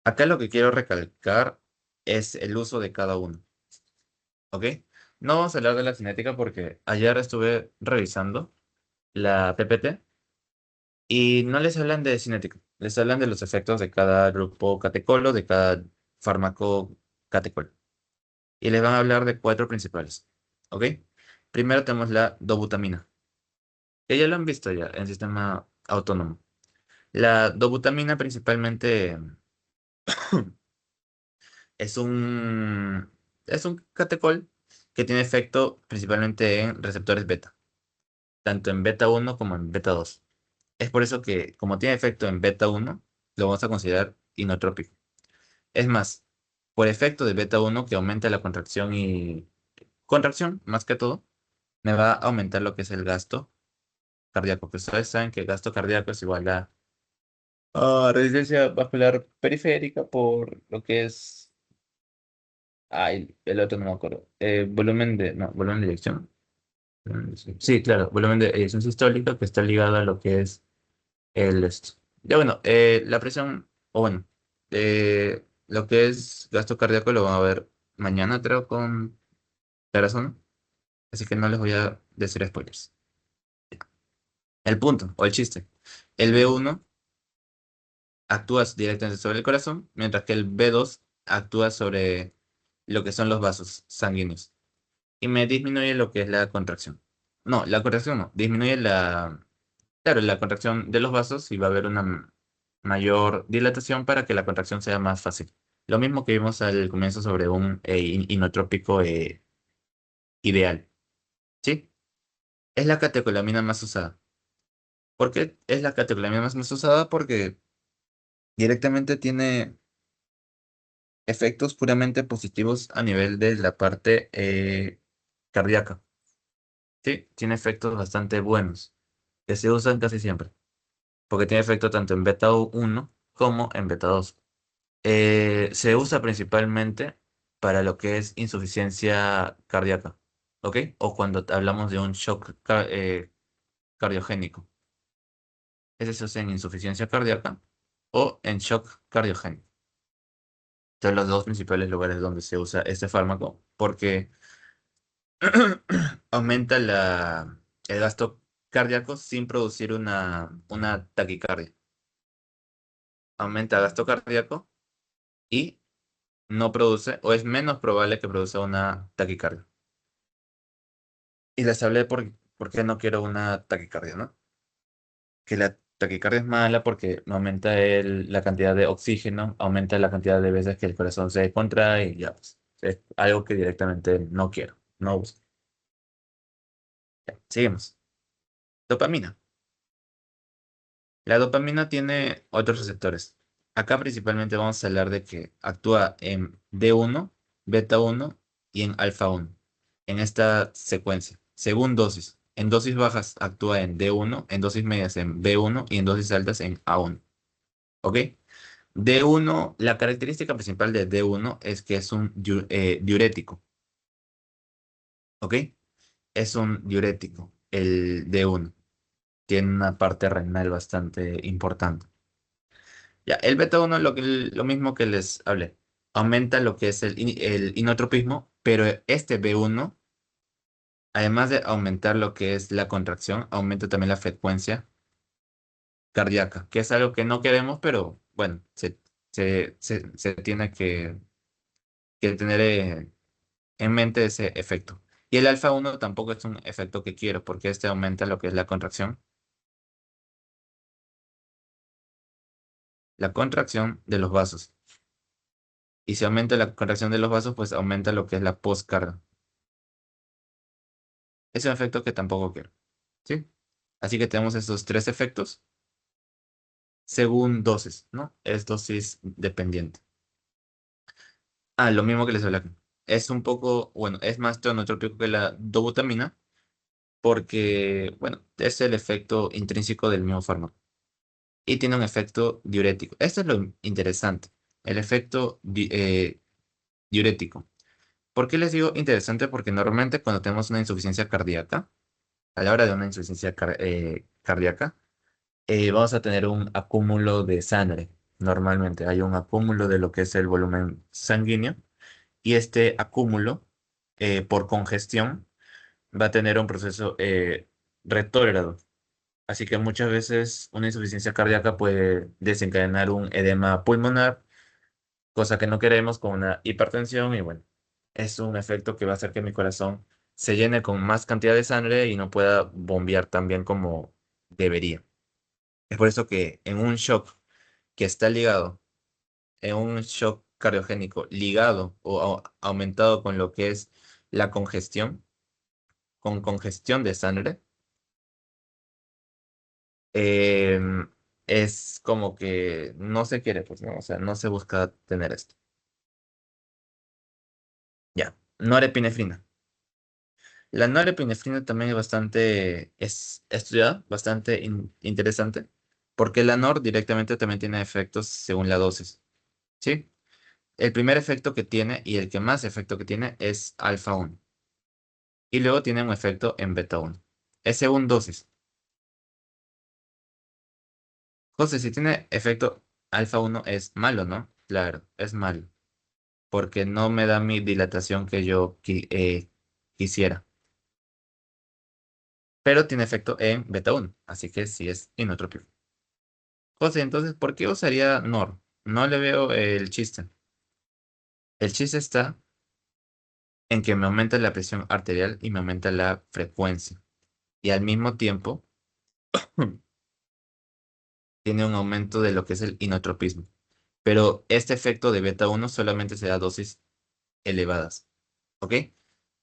Acá lo que quiero recalcar es el uso de cada uno, ¿ok? No vamos a hablar de la cinética porque ayer estuve revisando la PPT y no les hablan de cinética, les hablan de los efectos de cada grupo catecolo, de cada fármaco catecol. Y les van a hablar de cuatro principales, ¿ok? Primero tenemos la dobutamina, que ya lo han visto ya en el sistema autónomo. La dobutamina principalmente es es un catecol que tiene efecto principalmente en receptores beta, tanto en beta uno como en beta 2. Es por eso que, como tiene efecto en beta uno, lo vamos a considerar inotrópico. Es más, por efecto de beta uno que aumenta la contracción y contracción, más que todo, me va a aumentar lo que es el gasto cardíaco, que ustedes saben que gasto cardíaco es igual a resistencia vascular periférica por lo que es, ay, el otro no me acuerdo, volumen de eyección. Sí, claro, volumen de eyección sistólica que está ligado a lo que es el esto. Ya bueno, la presión, o bueno, lo que es gasto cardíaco lo van a ver mañana, creo, con Tarazona, así que no les voy a decir spoilers. El punto, o el chiste. El B1 actúa directamente sobre el corazón, mientras que el B2 actúa sobre lo que son los vasos sanguíneos y me disminuye lo que es la contracción. No, la contracción no, disminuye claro, la contracción de los vasos y va a haber una mayor dilatación para que la contracción sea más fácil. Lo mismo que vimos al comienzo sobre un inotrópico ideal. ¿Sí? Es la catecolamina más usada. ¿Por qué es la catecolamina más usada? Porque directamente tiene efectos puramente positivos a nivel de la parte cardíaca. Sí, tiene efectos bastante buenos, que se usan casi siempre, porque tiene efecto tanto en beta 1 como en beta 2. Se usa principalmente para lo que es insuficiencia cardíaca, ¿ok? O cuando hablamos de un shock cardiogénico. Ese se usa en insuficiencia cardíaca o en shock cardiogénico. Son los dos principales lugares donde se usa este fármaco, porque aumenta el gasto cardíaco sin producir una taquicardia. Aumenta el gasto cardíaco y no produce, o es menos probable que produzca una taquicardia. Y les hablé por qué no quiero una taquicardia, ¿no? Que la taquicardia es mala porque aumenta la cantidad de oxígeno, aumenta la cantidad de veces que el corazón se contrae y ya, pues, es algo que directamente no quiero, no busco. Ya, seguimos. Dopamina. La dopamina tiene otros receptores. Acá principalmente vamos a hablar de que actúa en D1, beta 1 y en alfa 1. En esta secuencia, según dosis. En dosis bajas actúa en D1, en dosis medias en B1 y en dosis altas en A1. ¿Ok? D1, la característica principal de D1 es que es un diurético. ¿Ok? Es un diurético, el D1. Tiene una parte renal bastante importante. Ya, el beta 1 lo mismo que les hablé. Aumenta lo que es el inotropismo, pero este B1, además de aumentar lo que es la contracción, aumenta también la frecuencia cardíaca, que es algo que no queremos, pero bueno, se tiene que tener en mente ese efecto. Y el alfa 1 tampoco es un efecto que quiero, porque este aumenta lo que es la contracción de los vasos. Y si aumenta la contracción de los vasos, pues aumenta lo que es la postcarga. Es un efecto que tampoco quiero. ¿Sí? Así que tenemos estos tres efectos según dosis, ¿no? Es dosis dependiente. Ah, lo mismo que les hablé. Es un poco, bueno, es más tonotrópico que la dobutamina porque, bueno, es el efecto intrínseco del mismo fármaco y tiene un efecto diurético. Esto es lo interesante, el efecto diurético. ¿Por qué les digo interesante? Porque normalmente cuando tenemos una insuficiencia cardíaca, a la hora de una insuficiencia cardíaca, vamos a tener un acúmulo de sangre. Normalmente hay un acúmulo de lo que es el volumen sanguíneo y este acúmulo por congestión va a tener un proceso retrógrado. Así que muchas veces una insuficiencia cardíaca puede desencadenar un edema pulmonar, cosa que no queremos con una hipertensión y bueno, es un efecto que va a hacer que mi corazón se llene con más cantidad de sangre y no pueda bombear tan bien como debería. Es por eso que en un shock que está ligado, en un shock cardiogénico ligado o aumentado con lo que es la congestión, con congestión de sangre, em, es como que no se quiere, pues no, o sea, no se busca tener esto. Ya, norepinefrina. La norepinefrina también es bastante estudiada, bastante interesante, porque la nor directamente también tiene efectos según la dosis, ¿sí? El primer efecto que tiene y el que más efecto que tiene es alfa 1 y luego tiene un efecto en beta 1. Es según dosis. José, si tiene efecto alfa 1 es malo, ¿no? Claro, es malo, porque no me da mi dilatación que yo quisiera. Pero tiene efecto en beta 1, así que sí es inotrópico. José, entonces, ¿por qué usaría NOR? No le veo el chiste. El chiste está en que me aumenta la presión arterial y me aumenta la frecuencia. Y al mismo tiempo tiene un aumento de lo que es el inotropismo. Pero este efecto de beta 1 solamente se da a dosis elevadas. ¿Ok?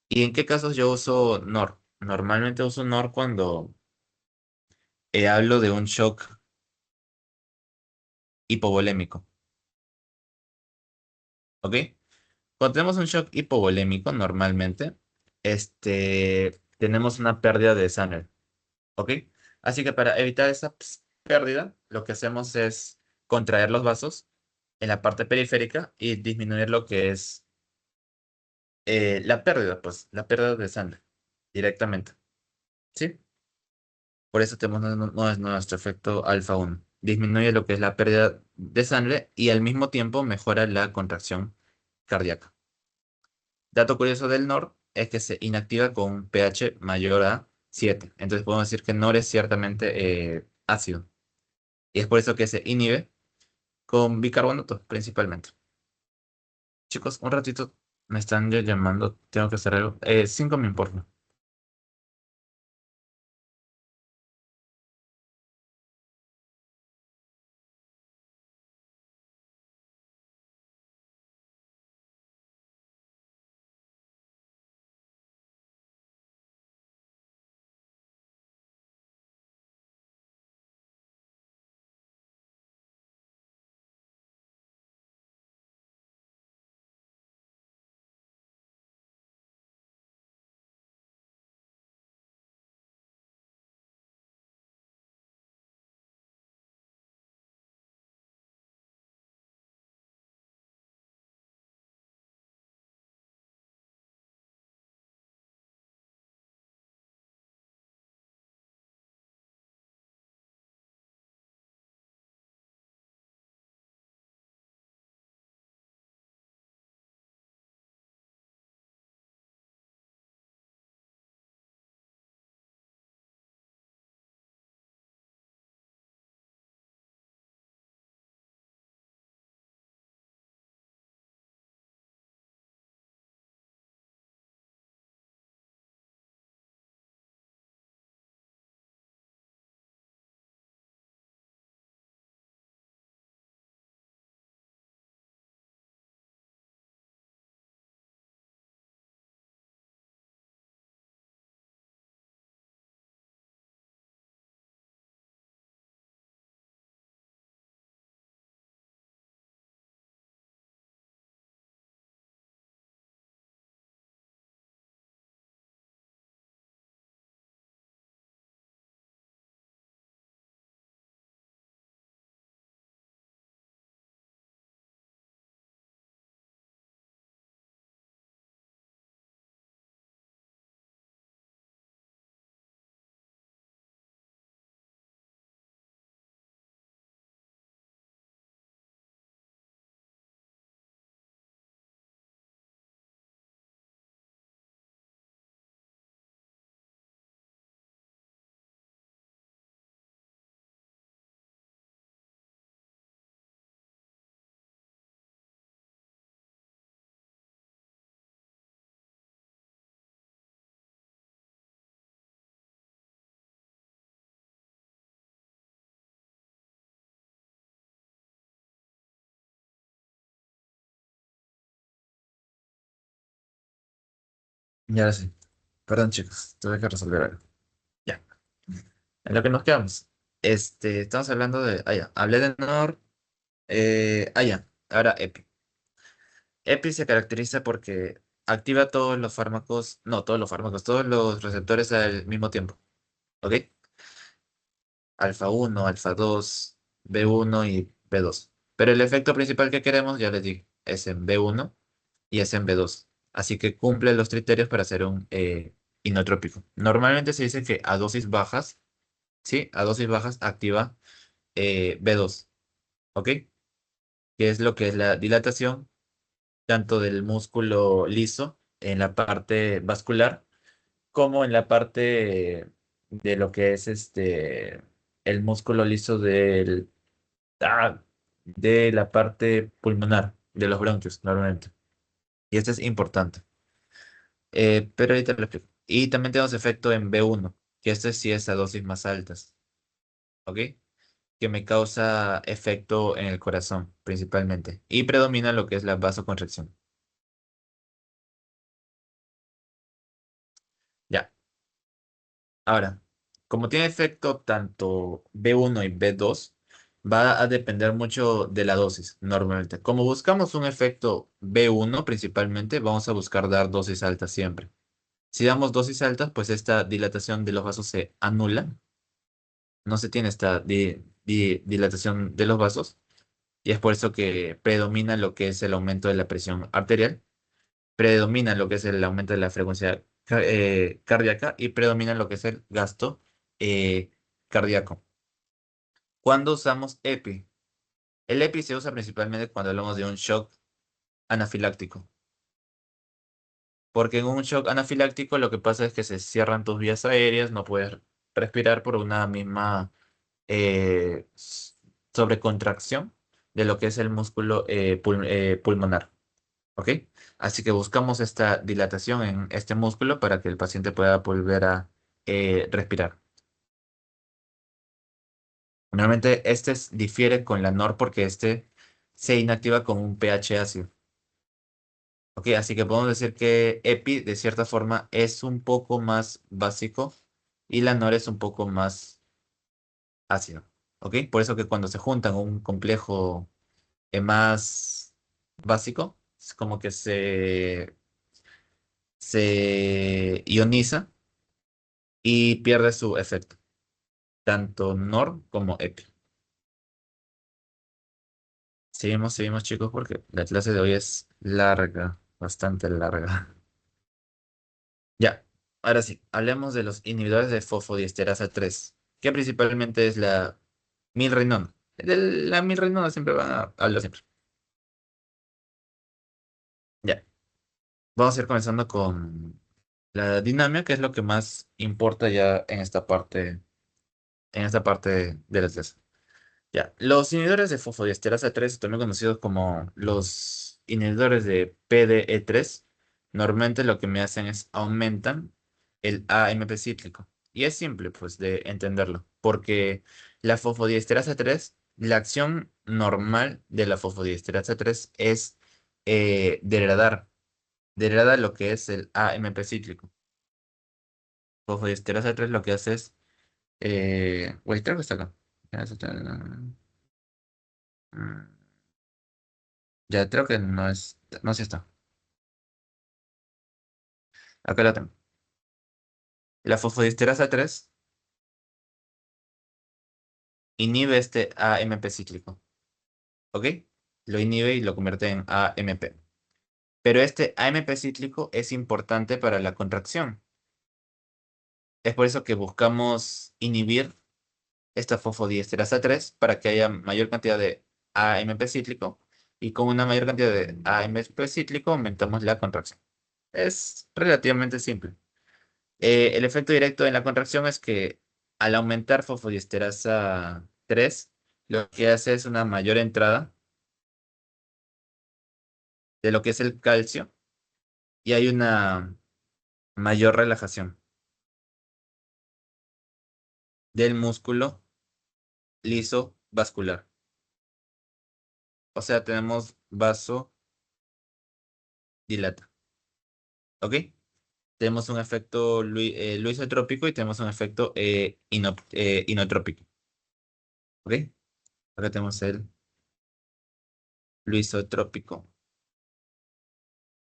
¿Y en qué casos yo uso NOR? Normalmente uso NOR cuando hablo de un shock hipovolémico. ¿Ok? Cuando tenemos un shock hipovolémico, normalmente, tenemos una pérdida de sangre. ¿Ok? Así que para evitar esa pérdida, lo que hacemos es contraer los vasos en la parte periférica y disminuir lo que es la pérdida, pues, la pérdida de sangre directamente. ¿Sí? Por eso tenemos nuestro efecto alfa 1. Disminuye lo que es la pérdida de sangre y al mismo tiempo mejora la contracción cardíaca. Dato curioso del NOR es que se inactiva con un pH mayor a 7. Entonces podemos decir que NOR es ciertamente ácido. Y es por eso que se inhibe con bicarbonato principalmente. Chicos, un ratito me están ya llamando. Tengo que hacer algo. 5 me importa. Ya ahora sí. Perdón, chicos. Tuve que resolver algo. Ya. En lo que nos quedamos. Estamos hablando de. Ah, ya. Hablé de NOR. Ya. Ahora EPI. EPI se caracteriza porque activa todos los fármacos, no, todos los fármacos, todos los receptores al mismo tiempo. ¿Ok? Alfa uno, alfa 2, B1 y B2. Pero el efecto principal que queremos, ya les dije, es en B1 y es en B2. Así que cumple los criterios para ser un inotrópico. Normalmente se dice que a dosis bajas, ¿sí? A dosis bajas activa B2, ¿ok? Que es lo que es la dilatación tanto del músculo liso en la parte vascular como en la parte de lo que es el músculo liso ah, de la parte pulmonar, de los bronquios, normalmente. Y esto es importante. Pero ahorita lo explico. Y también tenemos efecto en B1, que este sí es a dosis más altas, ¿ok? Que me causa efecto en el corazón, principalmente. Y predomina lo que es la vasoconstricción. Ya. Ahora, como tiene efecto tanto B1 y B2, va a depender mucho de la dosis, normalmente. Como buscamos un efecto B1 principalmente, vamos a buscar dar dosis altas siempre. Si damos dosis altas, pues esta dilatación de los vasos se anula. No se tiene esta dilatación de los vasos. Y es por eso que predomina lo que es el aumento de la presión arterial, predomina lo que es el aumento de la frecuencia cardíaca y predomina lo que es el gasto eh, cardíaco. ¿Cuándo usamos EPI? El EPI se usa principalmente cuando hablamos de un shock anafiláctico. Porque en un shock anafiláctico lo que pasa es que se cierran tus vías aéreas, no puedes respirar por una misma sobrecontracción de lo que es el músculo pulmonar. ¿Ok? Así que buscamos esta dilatación en este músculo para que el paciente pueda volver a respirar. Normalmente difiere con la NOR porque se inactiva con un pH ácido. ¿Ok? Así que podemos decir que EPI de cierta forma es un poco más básico y la NOR es un poco más ácido. ¿Ok? Por eso que cuando se juntan un complejo más básico, es como que se ioniza y pierde su efecto, tanto NOR como EPI. Seguimos chicos, porque la clase de hoy es larga, bastante larga. Ya, ahora sí, hablemos de los inhibidores de fosfodiesterasa 3, que principalmente es la milrinona. De la milrinona siempre van a hablar siempre. Ya, vamos a ir comenzando con la dinamia, que es lo que más importa ya en esta parte de la clase. Ya, los inhibidores de fosfodiesterasa 3, también conocidos como los inhibidores de PDE3, normalmente lo que me hacen es aumentan el AMP cíclico. Y es simple, pues, de entenderlo, porque la fosfodiesterasa 3, la acción normal de la fosfodiesterasa 3 es degradar lo que es el AMP cíclico. Fosfodiesterasa 3 lo que hace es, güey, creo que está acá. Ya creo que no es, no, sí está. Acá la tengo. La fosfodiesterasa 3 inhibe este AMP cíclico, ¿ok? Lo inhibe y lo convierte en AMP. Pero este AMP cíclico es importante para la contracción. Es por eso que buscamos inhibir esta fosfodiesterasa 3 para que haya mayor cantidad de AMP cíclico y con una mayor cantidad de AMP cíclico aumentamos la contracción. Es relativamente simple. El efecto directo en la contracción es que al aumentar fosfodiesterasa 3, lo que hace es una mayor entrada de lo que es el calcio y hay una mayor relajación del músculo liso vascular. O sea, tenemos vasodilata. ¿Ok? Tenemos un efecto luisotrópico y tenemos un efecto inotrópico. ¿Ok? Acá tenemos el luisotrópico.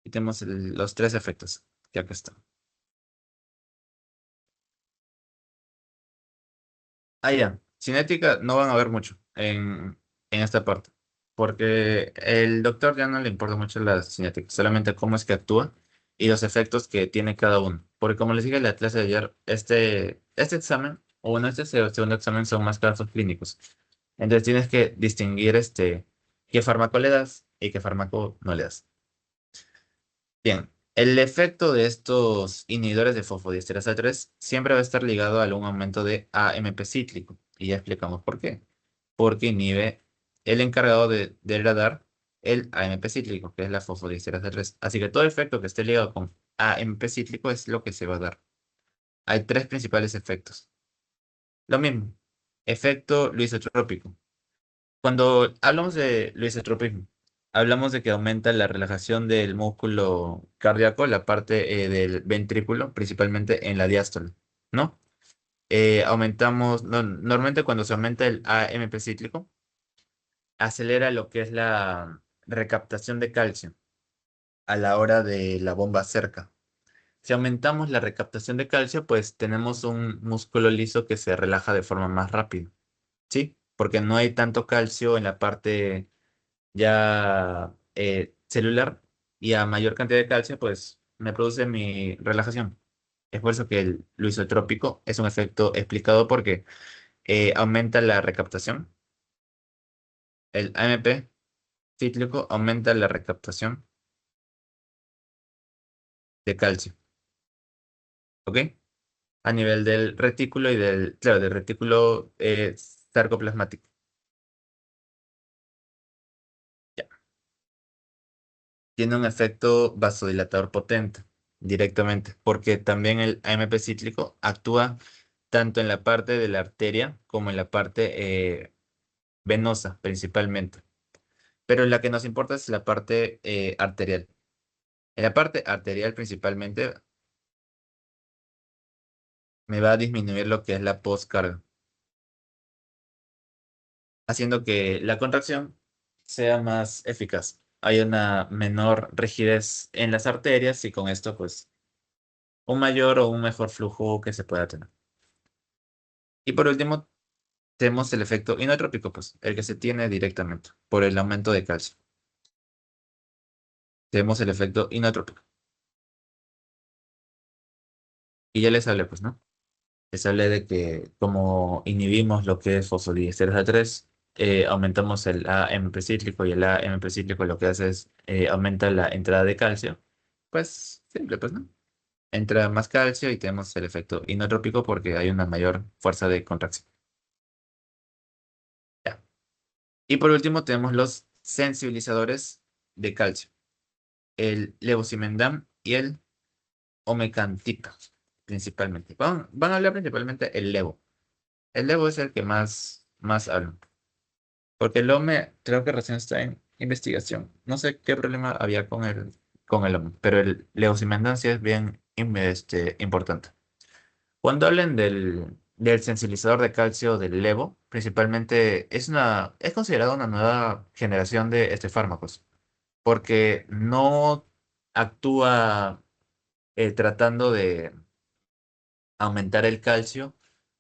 Y tenemos los tres efectos, que acá están. Ah, ya. Cinética no van a ver mucho en esta parte, porque el doctor ya no le importa mucho la cinética, solamente cómo es que actúa y los efectos que tiene cada uno. Porque como les dije en la clase de ayer, este examen, o bueno, este segundo examen son más casos clínicos. Entonces tienes que distinguir qué fármaco le das y qué fármaco no le das. Bien, el efecto de estos inhibidores de fosfodiesterasa 3 siempre va a estar ligado a algún aumento de AMP cíclico. Y ya explicamos por qué. Porque inhibe el encargado de degradar el AMP cíclico, que es la fosfodiesterasa 3. Así que todo efecto que esté ligado con AMP cíclico es lo que se va a dar. Hay tres principales efectos. Lo mismo, efecto luisotrópico. Cuando hablamos de luisotropismo, hablamos de que aumenta la relajación del músculo cardíaco, la parte del ventrículo, principalmente en la diástole, ¿no? Normalmente cuando se aumenta el AMP cíclico, acelera lo que es la recaptación de calcio a la hora de la bomba cerca. Si aumentamos la recaptación de calcio, pues tenemos un músculo liso que se relaja de forma más rápida, ¿sí? Porque no hay tanto calcio en la parte ya celular y a mayor cantidad de calcio, pues me produce mi relajación. Es por eso que el luisotrópico es un efecto explicado porque aumenta la recaptación. El AMP cíclico aumenta la recaptación de calcio, ¿ok? A nivel del retículo y claro, del retículo sarcoplasmático. Ya. Tiene un efecto vasodilatador potente directamente, porque también el AMP cíclico actúa tanto en la parte de la arteria como en la parte venosa principalmente. Pero la que nos importa es la parte arterial. En la parte arterial principalmente me va a disminuir lo que es la postcarga, haciendo que la contracción sea más eficaz. Hay una menor rigidez en las arterias y con esto pues un mayor o un mejor flujo que se pueda tener. Y por último, tenemos el efecto inotrópico, pues, el que se tiene directamente por el aumento de calcio. Tenemos el efecto inotrópico. Y ya les hablé, pues, ¿no? Les hablé de que como inhibimos lo que es fosfodiesterasa 3, aumentamos el AMP cíclico y el AMP cíclico lo que hace es aumenta la entrada de calcio. Pues, simple, pues, ¿no? Entra más calcio y tenemos el efecto inotrópico porque hay una mayor fuerza de contracción. Ya. Y por último tenemos los sensibilizadores de calcio, el levosimendan y el omecantip, principalmente. Van a hablar principalmente el levo. El levo es el que más hablan. Porque el OME creo que recién está en investigación. No sé qué problema había con el OME, pero el levosimendan sí es bien importante. Cuando hablen del sensibilizador de calcio del levo, principalmente es considerado una nueva generación de fármacos, porque no actúa tratando de aumentar el calcio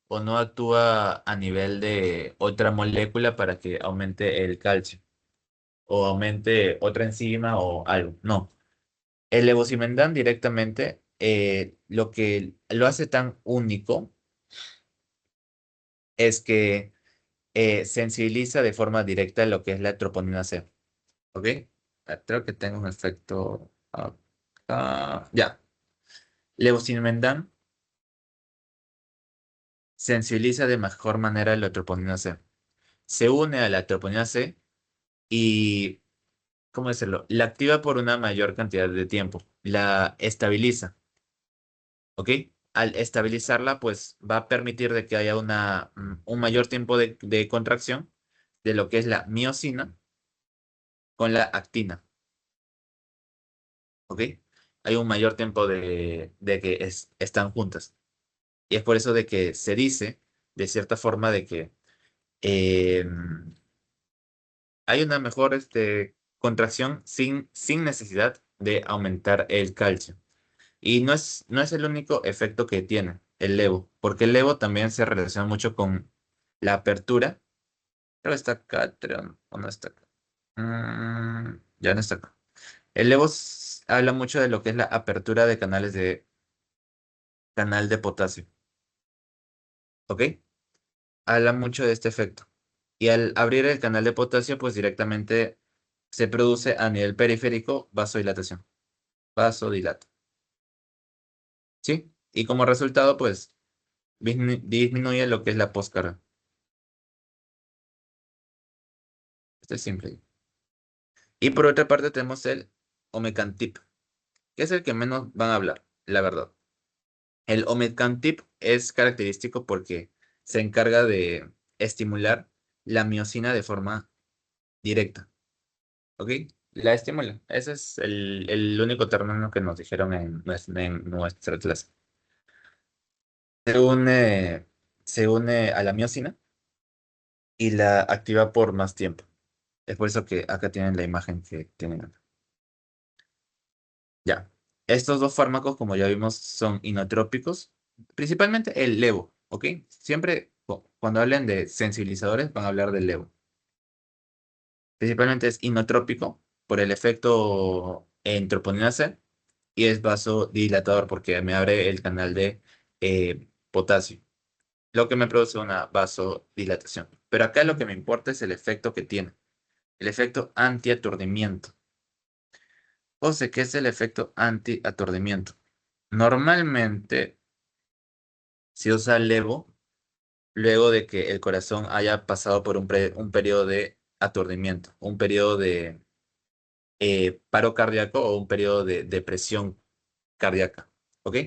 o no actúa a nivel de otra molécula para que aumente el calcio o aumente otra enzima o algo. No. El levosimendan directamente lo que lo hace tan único es que sensibiliza de forma directa lo que es la troponina C. ¿Ok? Creo que tengo un efecto acá. Ya. Levosimendan sensibiliza de mejor manera la troponina C. Se une a la troponina C y, ¿cómo decirlo? La activa por una mayor cantidad de tiempo. La estabiliza, ¿ok? Al estabilizarla, pues va a permitir de que haya un mayor tiempo de contracción de lo que es la miocina con la actina, ¿ok? Hay un mayor tiempo de que están juntas. Y es por eso de que se dice, de cierta forma, de que eh, hay una mejor contracción sin necesidad de aumentar el calcio. Y no es el único efecto que tiene el levo, porque el levo también se relaciona mucho con la apertura. Creo que está acá, o no está acá. Ya no está acá. El levo habla mucho de lo que es la apertura de canales de canal de potasio, ¿ok? Habla mucho de este efecto. Y al abrir el canal de potasio, pues directamente se produce a nivel periférico vasodilatación. Vasodilata, ¿sí? Y como resultado, pues disminuye lo que es la poscarga. Esto es simple. Y por otra parte tenemos el omecantip, que es el que menos van a hablar, la verdad. El omecantip es característico porque se encarga de estimular la miocina de forma directa, ¿ok? La estimula. Ese es el único término que nos dijeron en nuestra clase. Se une, se une a la miocina y la activa por más tiempo. Es por eso que acá tienen la imagen que tienen acá. Ya. Estos dos fármacos, como ya vimos, son inotrópicos. Principalmente el levo, ¿ok? Siempre cuando hablen de sensibilizadores van a hablar del levo. Principalmente es inotrópico por el efecto en troponina C y es vasodilatador porque me abre el canal de potasio, lo que me produce una vasodilatación. Pero acá lo que me importa es el efecto que tiene, el efecto antiaturdimiento. O sea, ¿qué es el efecto antiaturdimiento? Normalmente se usa levo luego de que el corazón haya pasado por un periodo de aturdimiento, un periodo de paro cardíaco o un periodo de depresión cardíaca, ¿ok?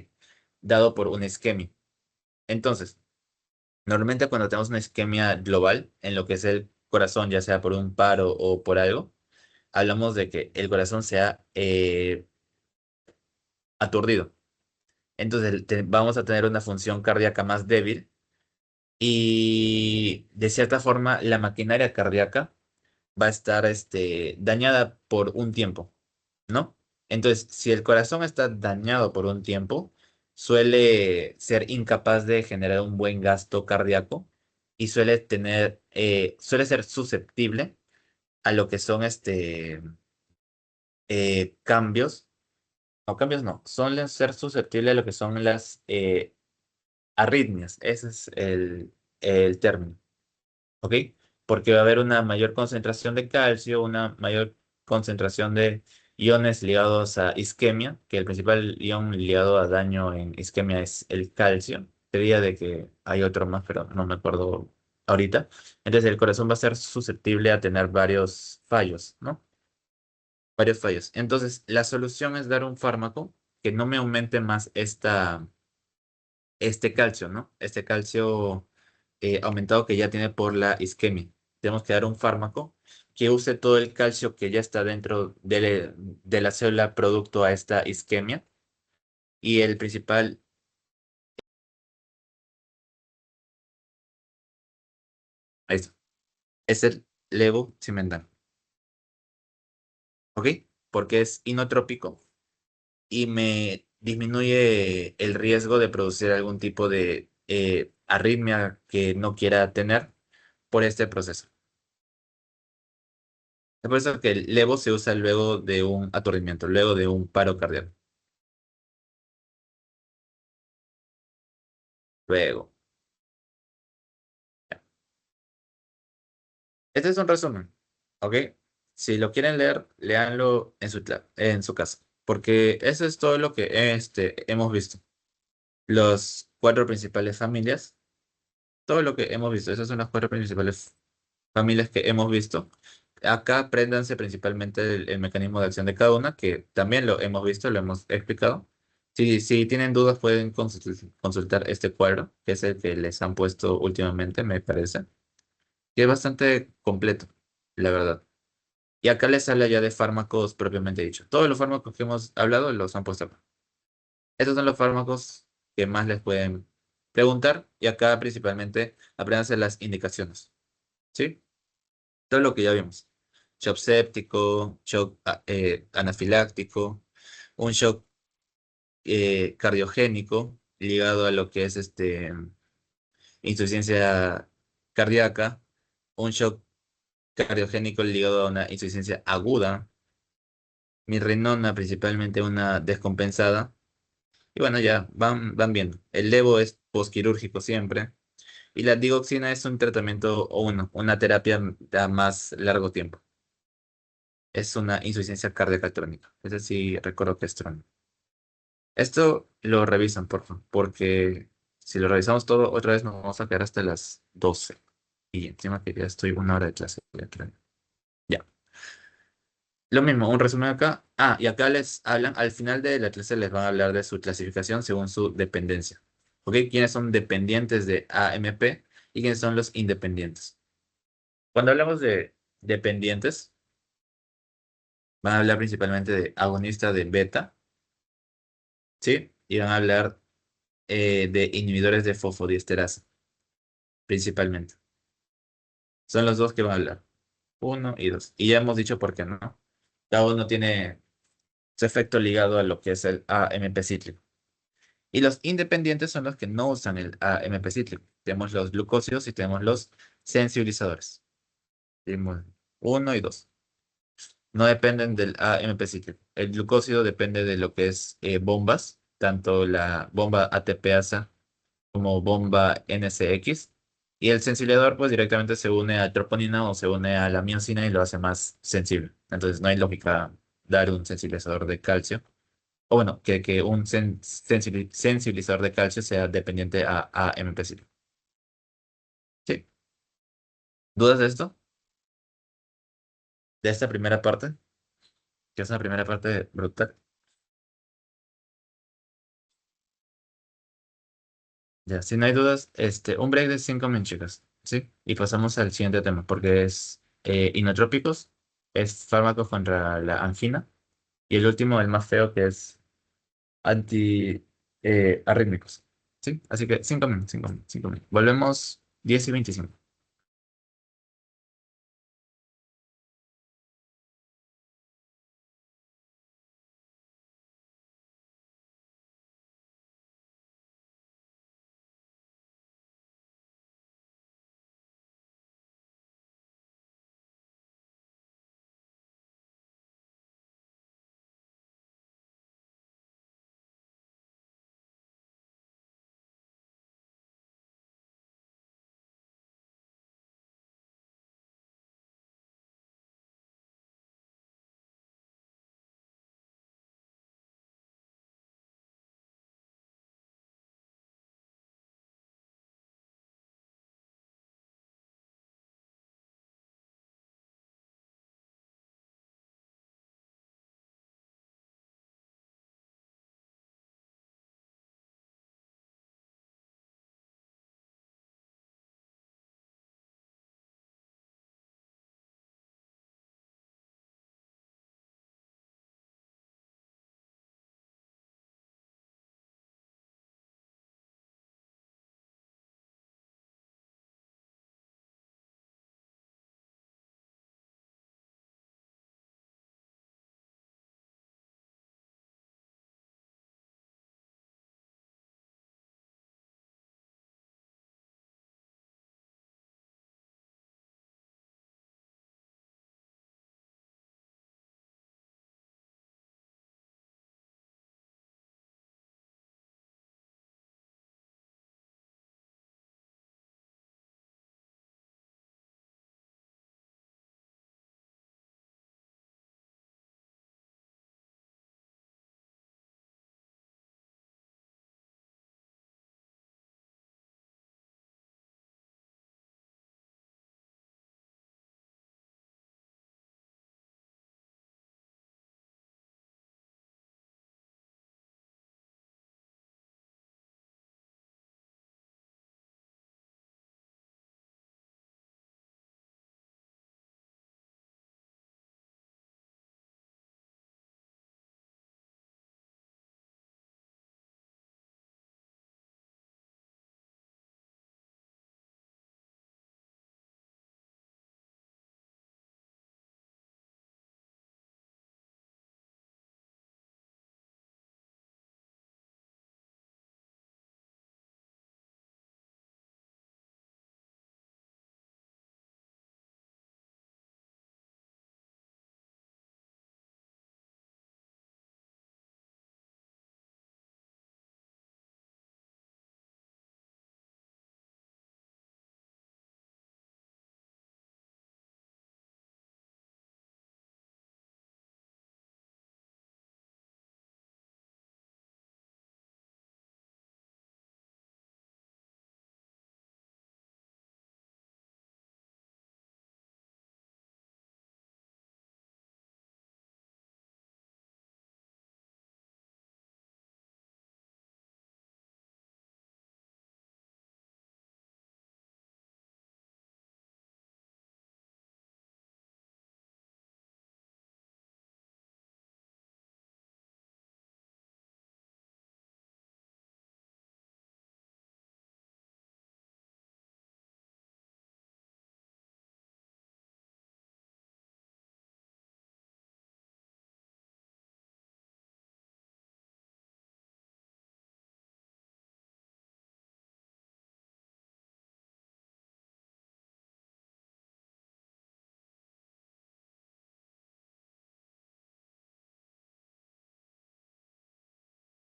Dado por una isquemia. Entonces, normalmente cuando tenemos una isquemia global en lo que es el corazón, ya sea por un paro o por algo, hablamos de que el corazón sea aturdido. Entonces, vamos a tener una función cardíaca más débil y de cierta forma la maquinaria cardíaca va a estar dañada por un tiempo, ¿no? Entonces, si el corazón está dañado por un tiempo, suele ser incapaz de generar un buen gasto cardíaco y suele ser susceptible a lo que son cambios, no cambios no, suelen ser susceptibles a lo que son las arritmias, ese es el término. ¿Ok? Porque va a haber una mayor concentración de calcio, una mayor concentración de iones ligados a isquemia, que el principal ion ligado a daño en isquemia es el calcio. Te de que hay otro más, pero no me acuerdo ahorita. Entonces el corazón va a ser susceptible a tener varios fallos, ¿no? Varios fallos. Entonces la solución es dar un fármaco que no me aumente más este calcio, ¿no? Este calcio aumentado que ya tiene por la isquemia. Tenemos que dar un fármaco que use todo el calcio que ya está dentro de la célula producto a esta isquemia. Y el principal, ahí está, es el levosimendan, ¿ok? Porque es inotrópico y me disminuye el riesgo de producir algún tipo de arritmia que no quiera tener por este proceso. Es por eso que el levo se usa luego de un aturdimiento, luego de un paro cardíaco. Luego. Este es un resumen, ¿ok? Si lo quieren leer, léanlo en su casa, porque eso es todo lo que hemos visto. Los cuatro principales familias, todo lo que hemos visto, esas son las cuatro principales familias que hemos visto. Acá apréndanse principalmente el mecanismo de acción de cada una, que también lo hemos visto, lo hemos explicado. Si tienen dudas, pueden consultar este cuadro, que es el que les han puesto últimamente, me parece, que es bastante completo, la verdad. Y acá les habla ya de fármacos propiamente dicho. Todos los fármacos que hemos hablado los han puesto acá. Estos son los fármacos que más les pueden preguntar y acá principalmente apréndanse las indicaciones. ¿Sí? Todo lo que ya vimos. Shock séptico, shock anafiláctico, un shock cardiogénico ligado a lo que es insuficiencia cardíaca, un shock cardiogénico ligado a una insuficiencia aguda, mirrinona principalmente una descompensada. Y bueno, ya van viendo. El levo es posquirúrgico siempre. Y la digoxina es un tratamiento o una terapia a más largo tiempo. Es una insuficiencia cardíaca crónica. Es decir, recuerdo que es crónica. Esto lo revisan, por favor, porque si lo revisamos todo, otra vez nos vamos a quedar hasta las 12. Y encima que ya estoy una hora de clase. Ya. Lo mismo, un resumen acá. Ah, y acá les hablan, al final de la clase les van a hablar de su clasificación según su dependencia. ¿Ok? ¿Quiénes son dependientes de AMP y quiénes son los independientes? Cuando hablamos de dependientes, van a hablar principalmente de agonista de beta, ¿sí? Y van a hablar de inhibidores de fosfodiesterasa, principalmente. Son los dos que van a hablar. Uno y dos. Y ya hemos dicho por qué, ¿no? Cada uno tiene su efecto ligado a lo que es el AMP cíclico. Y los independientes son los que no usan el AMP cíclico. Tenemos los glucósidos y tenemos los sensibilizadores. Tenemos uno y dos. No dependen del AMP cíclico. El glucósido depende de lo que es bombas, tanto la bomba ATPasa como bomba NSX. Y el sensibilizador pues directamente se une a troponina o se une a la miosina y lo hace más sensible. Entonces no hay lógica dar un sensibilizador de calcio. O bueno, que un sensibilizador de calcio sea dependiente a AMP-cíclico. Sí. ¿Dudas de esto? De esta primera parte, que es una primera parte brutal. Ya, si no hay dudas, un break de 5 minutos, chicas. ¿Sí? Y pasamos al siguiente tema, porque es inotrópicos, es fármacos contra la angina, y el último, el más feo, que es anti arrítmicos. ¿Sí? Así que 5 minutos, 5 minutos, 5 minutos. Volvemos 10:25.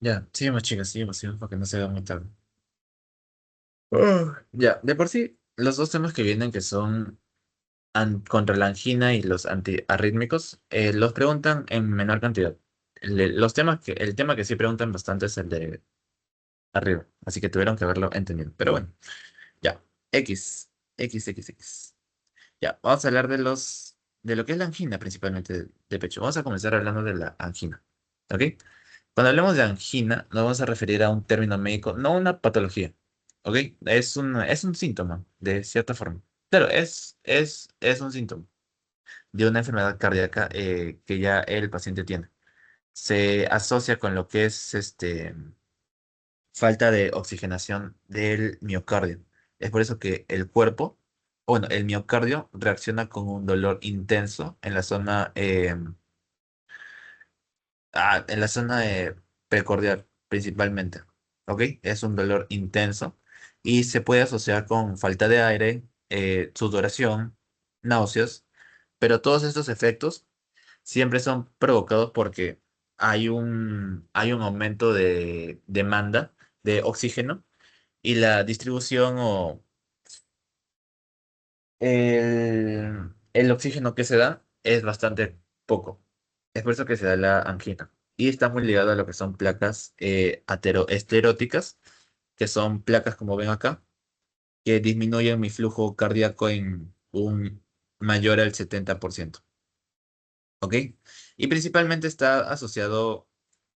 Ya, sigamos, chicas, sigamos, para que no se haga muy tarde. Ya, de por sí, los dos temas que vienen, que son contra la angina y los antiarrítmicos, los preguntan en menor cantidad. El tema que sí preguntan bastante es el de arriba, así que tuvieron que haberlo entendido. Pero bueno, ya, X, X. Ya, vamos a hablar de lo que es la angina, principalmente de pecho. Vamos a comenzar hablando de la angina, ¿ok? Cuando hablemos de angina, nos vamos a referir a un término médico, no una patología, ¿ok? Es un síntoma, de cierta forma. Claro, es un síntoma de una enfermedad cardíaca que ya el paciente tiene. Se asocia con lo que es falta de oxigenación del miocardio. Es por eso que el cuerpo, bueno, el miocardio reacciona con un dolor intenso en la zona, en la zona precordial, principalmente. ¿Ok? Es un dolor intenso y se puede asociar con falta de aire, sudoración, náuseas, pero todos estos efectos siempre son provocados porque hay un aumento de demanda de oxígeno y la distribución o el oxígeno que se da es bastante poco. Es por eso que se da la angina. Y está muy ligado a lo que son placas ateroescleróticas, que son placas, como ven acá, que disminuyen mi flujo cardíaco en un mayor al 70%. ¿Ok? Y principalmente está asociado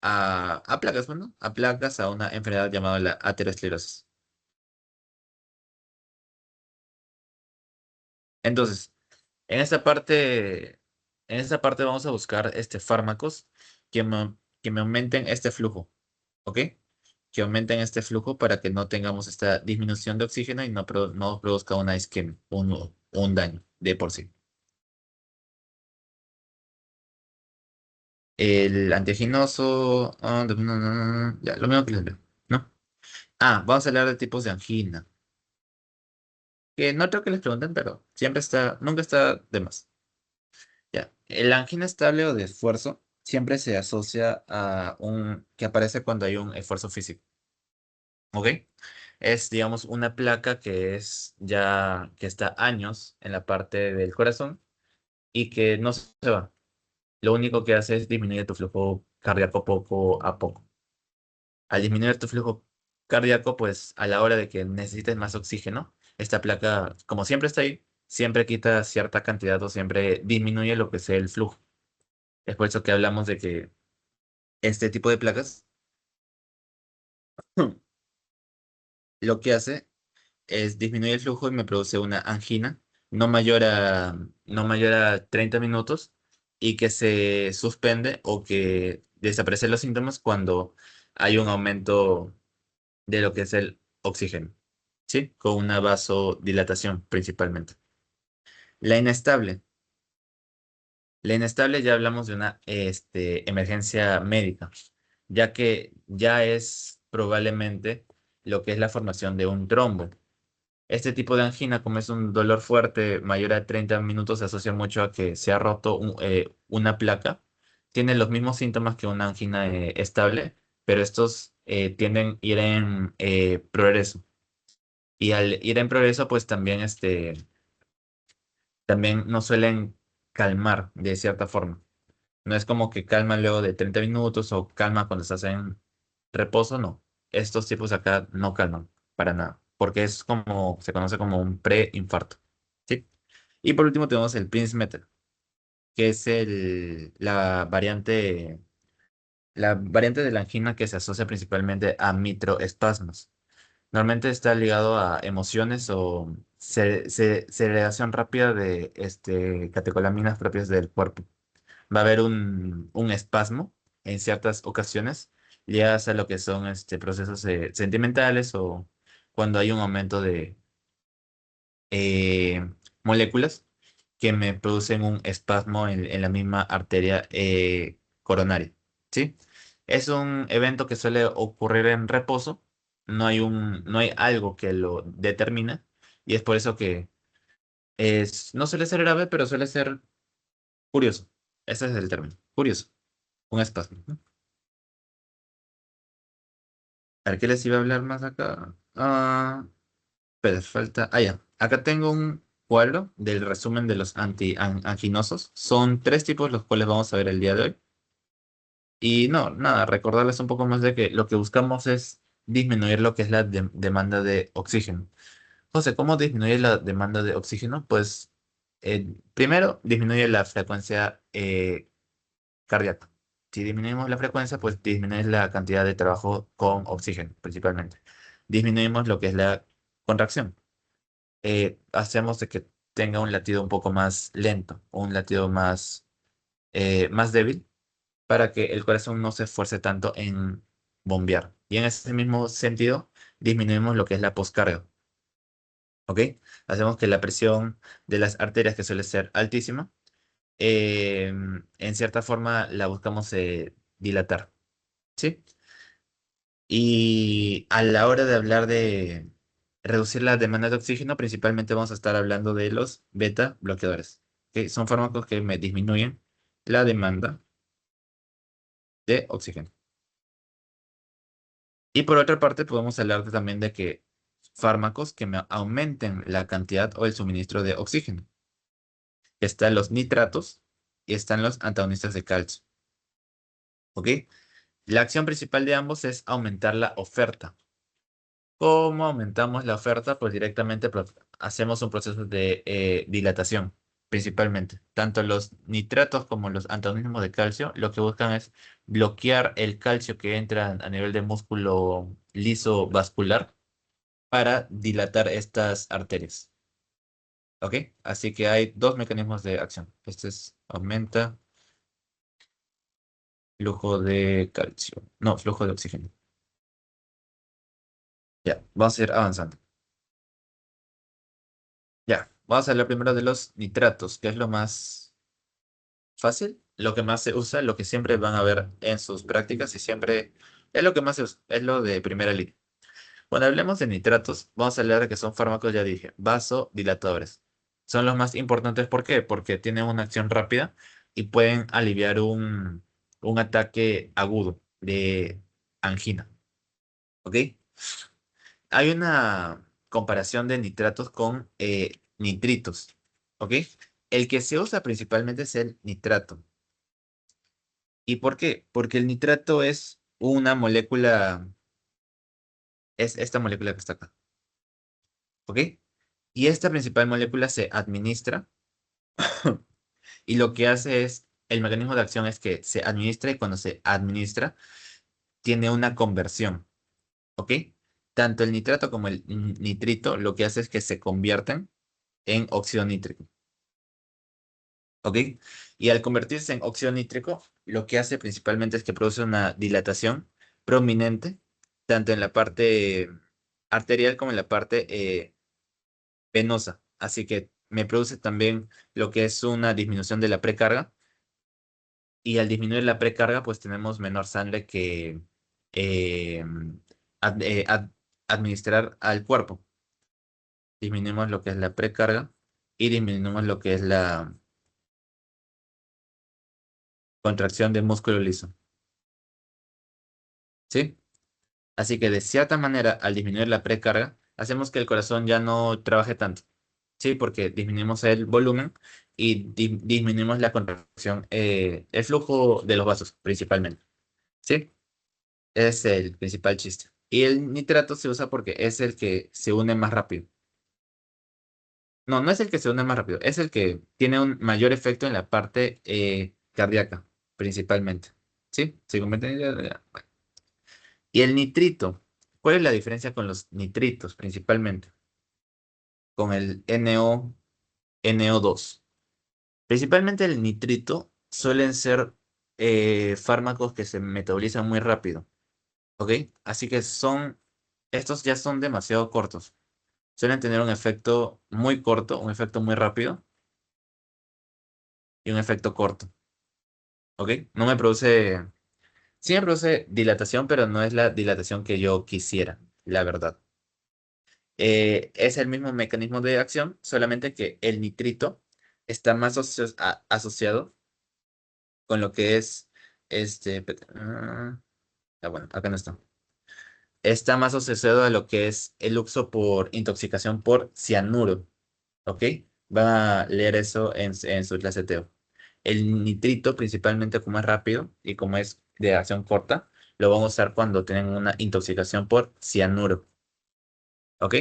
a placas, bueno, a placas, a una enfermedad llamada la aterosclerosis. Entonces, en esta parte vamos a buscar fármacos que me aumenten este flujo, ¿ok? Que aumenten este flujo para que no tengamos esta disminución de oxígeno y no produzca una isquemia, un daño de por sí. El antiaginoso, ya, lo mismo que les leo, ¿no? Ah, vamos a hablar de tipos de angina, que no creo que les pregunten, pero nunca está de más. Ya. La angina estable o de esfuerzo siempre se asocia a que aparece cuando hay un esfuerzo físico. ¿Ok? Es, digamos, una placa que está años en la parte del corazón y que no se va. Lo único que hace es disminuir tu flujo cardíaco poco a poco. Al disminuir tu flujo cardíaco, pues a la hora de que necesites más oxígeno, esta placa, como siempre está ahí, siempre quita cierta cantidad o siempre disminuye lo que es el flujo. Es por eso que hablamos de que este tipo de placas lo que hace es disminuir el flujo y me produce una angina no mayor a 30 minutos y que se suspende o que desaparecen los síntomas cuando hay un aumento de lo que es el oxígeno, ¿sí? Con una vasodilatación principalmente. La inestable. La inestable ya hablamos de una emergencia médica, ya que ya es probablemente lo que es la formación de un trombo. Este tipo de angina, como es un dolor fuerte mayor a 30 minutos, se asocia mucho a que se ha roto una placa. Tiene los mismos síntomas que una angina estable, pero estos tienden a ir en progreso. Y al ir en progreso, pues también no suelen calmar de cierta forma. No es como que calma luego de 30 minutos o calma cuando estás en reposo, no. Estos tipos acá no calman para nada, porque se conoce como un preinfarto. ¿Sí? Y por último tenemos el Prince Metal, que es la variante de la angina que se asocia principalmente a mitroespasmos. Normalmente está ligado a emociones o segregación rápida de catecolaminas propias del cuerpo. Va a haber un espasmo en ciertas ocasiones ligadas a lo que son procesos sentimentales o cuando hay un aumento de eh, moléculas que me producen un espasmo en la misma arteria coronaria. ¿Sí? Es un evento que suele ocurrir en reposo, no hay algo que lo determina y es por eso que no suele ser grave, pero suele ser curioso. Ese es el término, curioso, un espasmo, ¿no? ¿A ver qué les iba a hablar más acá? Pero falta. Ya. Acá tengo un cuadro del resumen de los anginosos. Son tres tipos los cuales vamos a ver el día de hoy. Y no, nada, recordarles un poco más de que lo que buscamos es disminuir lo que es la demanda de oxígeno. José, ¿cómo disminuye la demanda de oxígeno? Pues primero disminuye la frecuencia cardíaca. Si disminuimos la frecuencia, pues disminuye la cantidad de trabajo con oxígeno, principalmente. Disminuimos lo que es la contracción. Hacemos de que tenga un latido un poco más lento, un latido más débil, para que el corazón no se esfuerce tanto en bombear. Y en ese mismo sentido, disminuimos lo que es la poscarga. ¿Ok? Hacemos que la presión de las arterias, que suele ser altísima, en cierta forma la buscamos dilatar. ¿Sí? Y a la hora de hablar de reducir la demanda de oxígeno, principalmente vamos a estar hablando de los beta bloqueadores, que son fármacos que me disminuyen la demanda de oxígeno. Y por otra parte, podemos hablar también de que fármacos que me aumenten la cantidad o el suministro de oxígeno. Están los nitratos y están los antagonistas de calcio. ¿Ok? La acción principal de ambos es aumentar la oferta. ¿Cómo aumentamos la oferta? Pues directamente hacemos un proceso de dilatación, principalmente. Tanto los nitratos como los antagonismos de calcio lo que buscan es bloquear el calcio que entra a nivel de músculo liso vascular para dilatar estas arterias. ¿Ok? Así que hay dos mecanismos de acción. Este es aumenta flujo de calcio. No, flujo de oxígeno. Ya, vamos a ir avanzando. Ya, vamos a hablar primero de los nitratos, que es lo más fácil, lo que más se usa, lo que siempre van a ver en sus prácticas y siempre es lo que más se usa, es lo de primera línea. Cuando hablemos de nitratos, vamos a hablar de que son fármacos, ya dije, vasodilatadores. Son los más importantes, ¿por qué? Porque tienen una acción rápida y pueden aliviar un ataque agudo de angina. ¿Ok? Hay una comparación de nitratos con nitritos. ¿Ok? El que se usa principalmente es el nitrato. ¿Y por qué? Porque el nitrato es una molécula, es esta molécula que está acá. ¿Ok? Y esta principal molécula se administra y lo que hace es, el mecanismo de acción es que se administra y cuando se administra tiene una conversión. ¿Ok? Tanto el nitrato como el nitrito lo que hace es que se convierten en óxido nítrico. ¿Ok? Y al convertirse en óxido nítrico, lo que hace principalmente es que produce una dilatación prominente, tanto en la parte arterial como en la parte venosa. Así que me produce también lo que es una disminución de la precarga. Y al disminuir la precarga, pues tenemos menor sangre que eh, ad- eh, ad- administrar al cuerpo. Disminuimos lo que es la precarga y disminuimos lo que es la contracción del músculo liso. ¿Sí? Así que de cierta manera, al disminuir la precarga, hacemos que el corazón ya no trabaje tanto. Sí, porque disminuimos el volumen y disminuimos la contracción, el flujo de los vasos principalmente. ¿Sí? Es el principal chiste. Y el nitrato se usa porque es el que se une más rápido. No, no es el que se une más rápido, es el que tiene un mayor efecto en la parte cardíaca, principalmente. ¿Sí? ¿Se comprende? Y el nitrito, ¿cuál es la diferencia con los nitritos principalmente? Con el NO2. Principalmente el nitrito suelen ser fármacos que se metabolizan muy rápido, ¿ok? Así que estos ya son demasiado cortos. Suelen tener un efecto muy corto, un efecto muy rápido y un efecto corto, ¿ok? No me produce, sí me produce dilatación, pero no es la dilatación que yo quisiera, la verdad. Es el mismo mecanismo de acción, solamente que el nitrito está más asociado con lo que es este. Bueno, acá no está. está más asociado a lo que es el uso por intoxicación por cianuro, ¿ok? Van a leer eso en su clase Teo. El nitrito, principalmente como es rápido y como es de acción corta, lo van a usar cuando tienen una intoxicación por cianuro, ¿ok?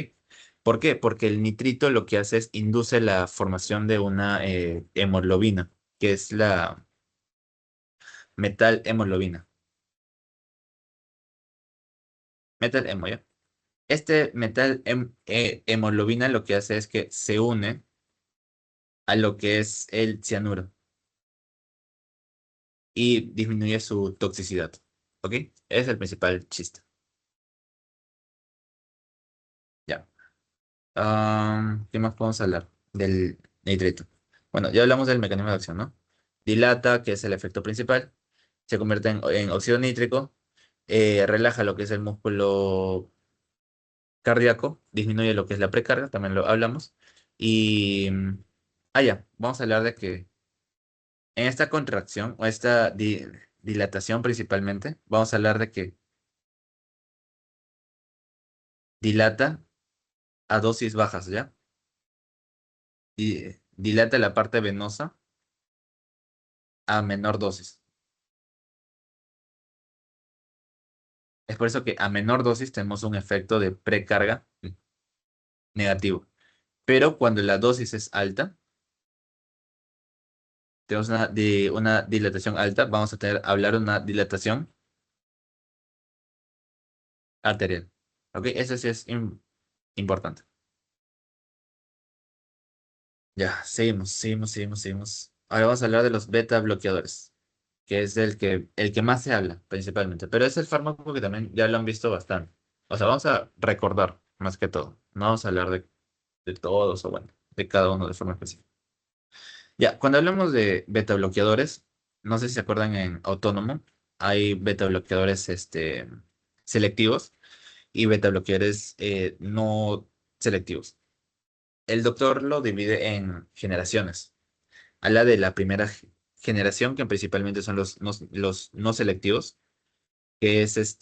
¿Por qué? Porque el nitrito lo que hace es induce la formación de una hemoglobina, que es la metal hemoglobina. Metal hemo, ¿ya? Este metal hemoglobina lo que hace es que se une a lo que es el cianuro y disminuye su toxicidad. ¿Ok? Es el principal chiste. Ya. ¿Qué más podemos hablar? Del nitrito. Bueno, ya hablamos del mecanismo de acción, ¿no? Dilata, que es el efecto principal. Se convierte en óxido nítrico. Relaja lo que es el músculo cardíaco. Disminuye lo que es la precarga, también lo hablamos. Y... ya. Vamos a hablar de que en esta contracción o esta dilatación principalmente, vamos a hablar de que dilata a dosis bajas, ¿ya? Y dilata la parte venosa a menor dosis. Es por eso que a menor dosis tenemos un efecto de precarga negativo. Pero cuando la dosis es alta, tenemos una dilatación alta, vamos a hablar de una dilatación arterial. ¿Ok? Eso sí es importante. Ya, seguimos. Ahora vamos a hablar de los beta bloqueadores, que es el que más se habla principalmente, pero es el fármaco que también ya lo han visto bastante. O sea, vamos a recordar más que todo, no vamos a hablar de todos o bueno, de cada uno de forma específica. Ya, cuando hablamos de beta bloqueadores, no sé si se acuerdan en Autónomo, hay beta bloqueadores selectivos y beta bloqueadores no selectivos. El doctor lo divide en generaciones. Habla de la primera generación, que principalmente son los no selectivos, que es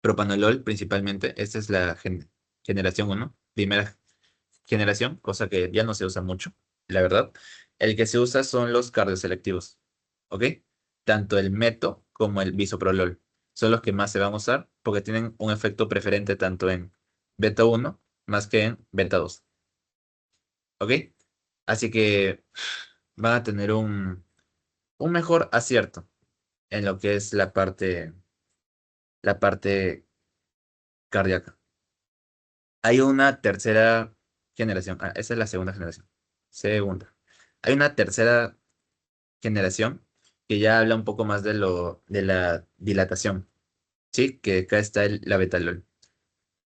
propanolol principalmente. Esta es la generación uno, primera generación, cosa que ya no se usa mucho, la verdad. El que se usa son los cardioselectivos, ¿ok? Tanto el meto como el bisoprolol son los que más se van a usar porque tienen un efecto preferente tanto en beta uno más que en beta 2, ¿ok? Así que van a tener un mejor acierto en lo que es la parte cardíaca. Hay una tercera generación. Esa es la segunda generación. Segunda. Hay una tercera generación que ya habla un poco más de la dilatación. Sí, que acá está la betalol,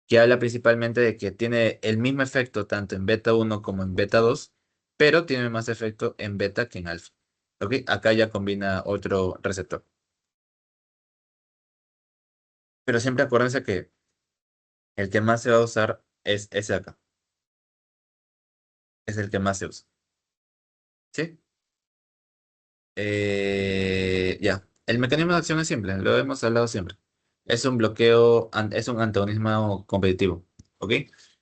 que habla principalmente de que tiene el mismo efecto tanto en beta uno como en beta 2, pero tiene más efecto en beta que en alfa. ¿Ok? Acá ya combina otro receptor. Pero siempre acuérdense que el que más se va a usar es ese acá. Es el que más se usa. ¿Sí? Ya. El mecanismo de acción es simple, lo hemos hablado siempre. Es un bloqueo, es un antagonismo competitivo. ¿Ok?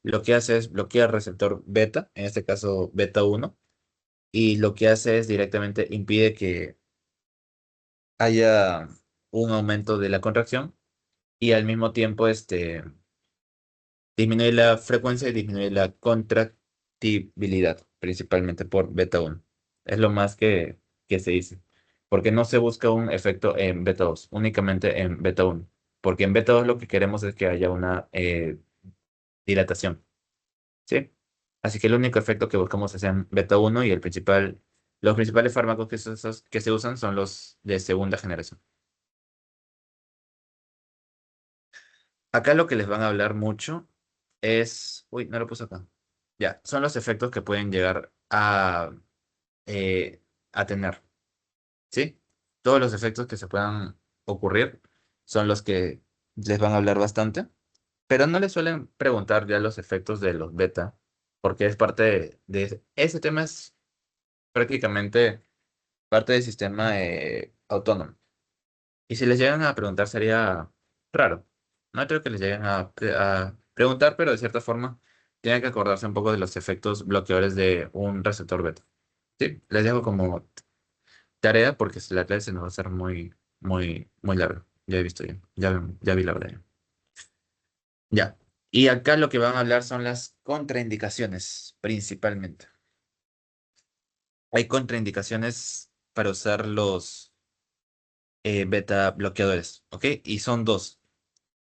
Lo que hace es bloquear receptor beta, en este caso beta uno, y lo que hace es directamente impide que haya un aumento de la contracción y al mismo tiempo disminuye la frecuencia y disminuye la contractibilidad, principalmente por beta uno. Es lo más que se dice. Porque no se busca un efecto en beta 2, únicamente en beta uno. Porque en beta 2 lo que queremos es que haya una dilatación. ¿Sí? Así que el único efecto que buscamos es en beta uno y los principales fármacos que se usan son los de segunda generación. Acá lo que les van a hablar mucho es... Uy, no lo puse acá. Ya, son los efectos que pueden llegar eh, a tener, ¿sí? Todos los efectos que se puedan ocurrir son los que les van a hablar bastante, pero no les suelen preguntar ya los efectos de los beta, porque es parte ese tema es prácticamente parte del sistema autónomo. Y si les llegan a preguntar sería Raro. No creo que les lleguen a preguntar, pero de cierta forma tienen que acordarse un poco de los efectos bloqueadores de un receptor beta. Sí, les dejo como tarea porque la clase se nos va a hacer muy larga. Ya he visto ya vi la hora ya. Ya. Y acá lo que van a hablar son las contraindicaciones, principalmente. Hay contraindicaciones para usar los beta bloqueadores, ¿ok? Y son dos.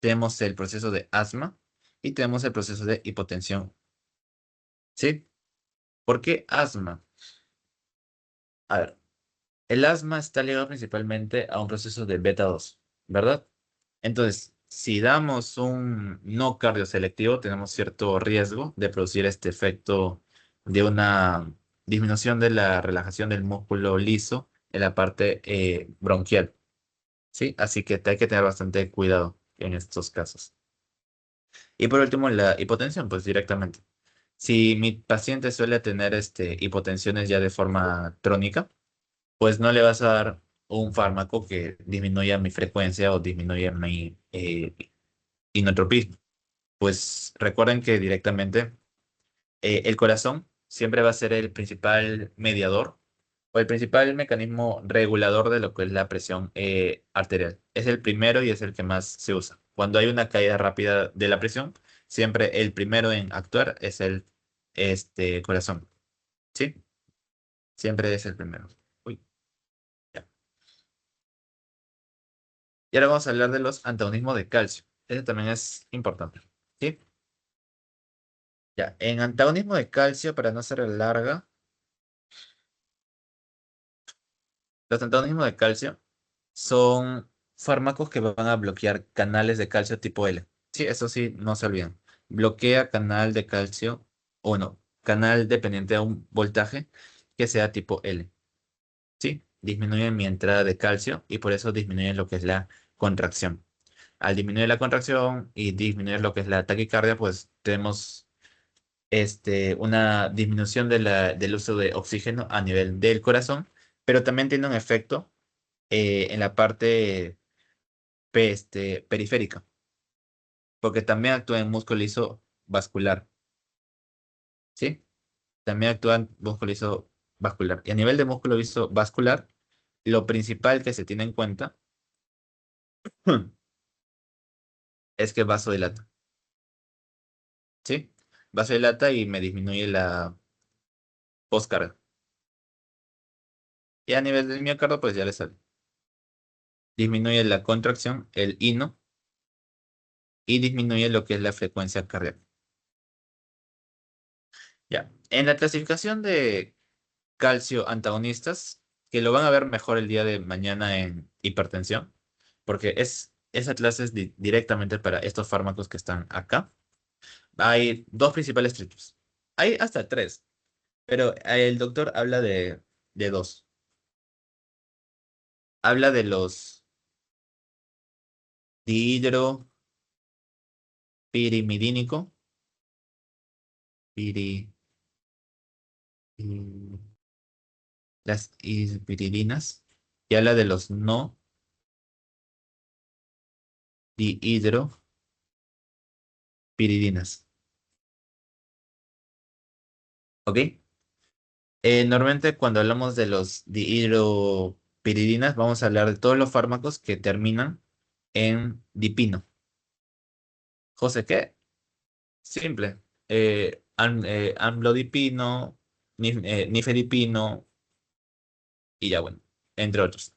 Tenemos el proceso de asma y tenemos el proceso de hipotensión, ¿sí? ¿Por qué asma? A ver, el asma está ligado principalmente a un proceso de beta 2, ¿verdad? Entonces, si damos un no cardioselectivo, tenemos cierto riesgo de producir este efecto de una disminución de la relajación del músculo liso en la parte bronquial, ¿sí? Así que hay que tener bastante cuidado en estos casos. Y por último, la hipotensión, pues directamente. Si mi paciente suele tener hipotensiones ya de forma crónica, pues no le vas a dar un fármaco que disminuya mi frecuencia o disminuya mi inotropismo. Pues recuerden que directamente el corazón siempre va a ser el principal mediador o el principal mecanismo regulador de lo que es la presión arterial. Es el primero y es el que más se usa. Cuando hay una caída rápida de la presión, siempre el primero en actuar es el corazón. ¿Sí? Siempre es el primero. Uy, ya. Y ahora vamos a hablar de los antagonismos de calcio. Ese también es importante. ¿Sí? Ya. En antagonismo de calcio, para no ser larga, los antagonismos de calcio son fármacos que van a bloquear canales de calcio tipo L. Sí, eso sí, no se olviden. Bloquea canal de calcio, o no, canal dependiente de un voltaje que sea tipo L. Sí, disminuyen mi entrada de calcio y por eso disminuyen lo que es la contracción. Al disminuir la contracción y disminuir lo que es la taquicardia, pues tenemos una disminución del uso de oxígeno a nivel del corazón, pero también tiene un efecto en la parte periférica, porque también actúa en músculo liso vascular, ¿sí? También actúa en músculo liso vascular. Y a nivel de músculo liso vascular, lo principal que se tiene en cuenta es que vasodilata, ¿sí? Vasodilata y me disminuye la postcarga. Y a nivel del miocardio, pues ya le sale. Disminuye la contracción, el INO, y disminuye lo que es la frecuencia cardíaca. Ya. En la clasificación de calcio antagonistas, que lo van a ver mejor el día de mañana en hipertensión, porque esa clase es directamente para estos fármacos que están acá. Hay dos principales triples. Hay hasta tres, pero el doctor habla de dos. Habla de los dihidropirimidínico, piri, y las ispiridinas, y habla de los no dihidropiridinas. ¿Ok? Normalmente cuando hablamos de los dihidropiridinas, vamos a hablar de todos los fármacos que terminan en dipino. José, ¿qué? Simple. Amlodipino, nifedipino y ya bueno, entre otros.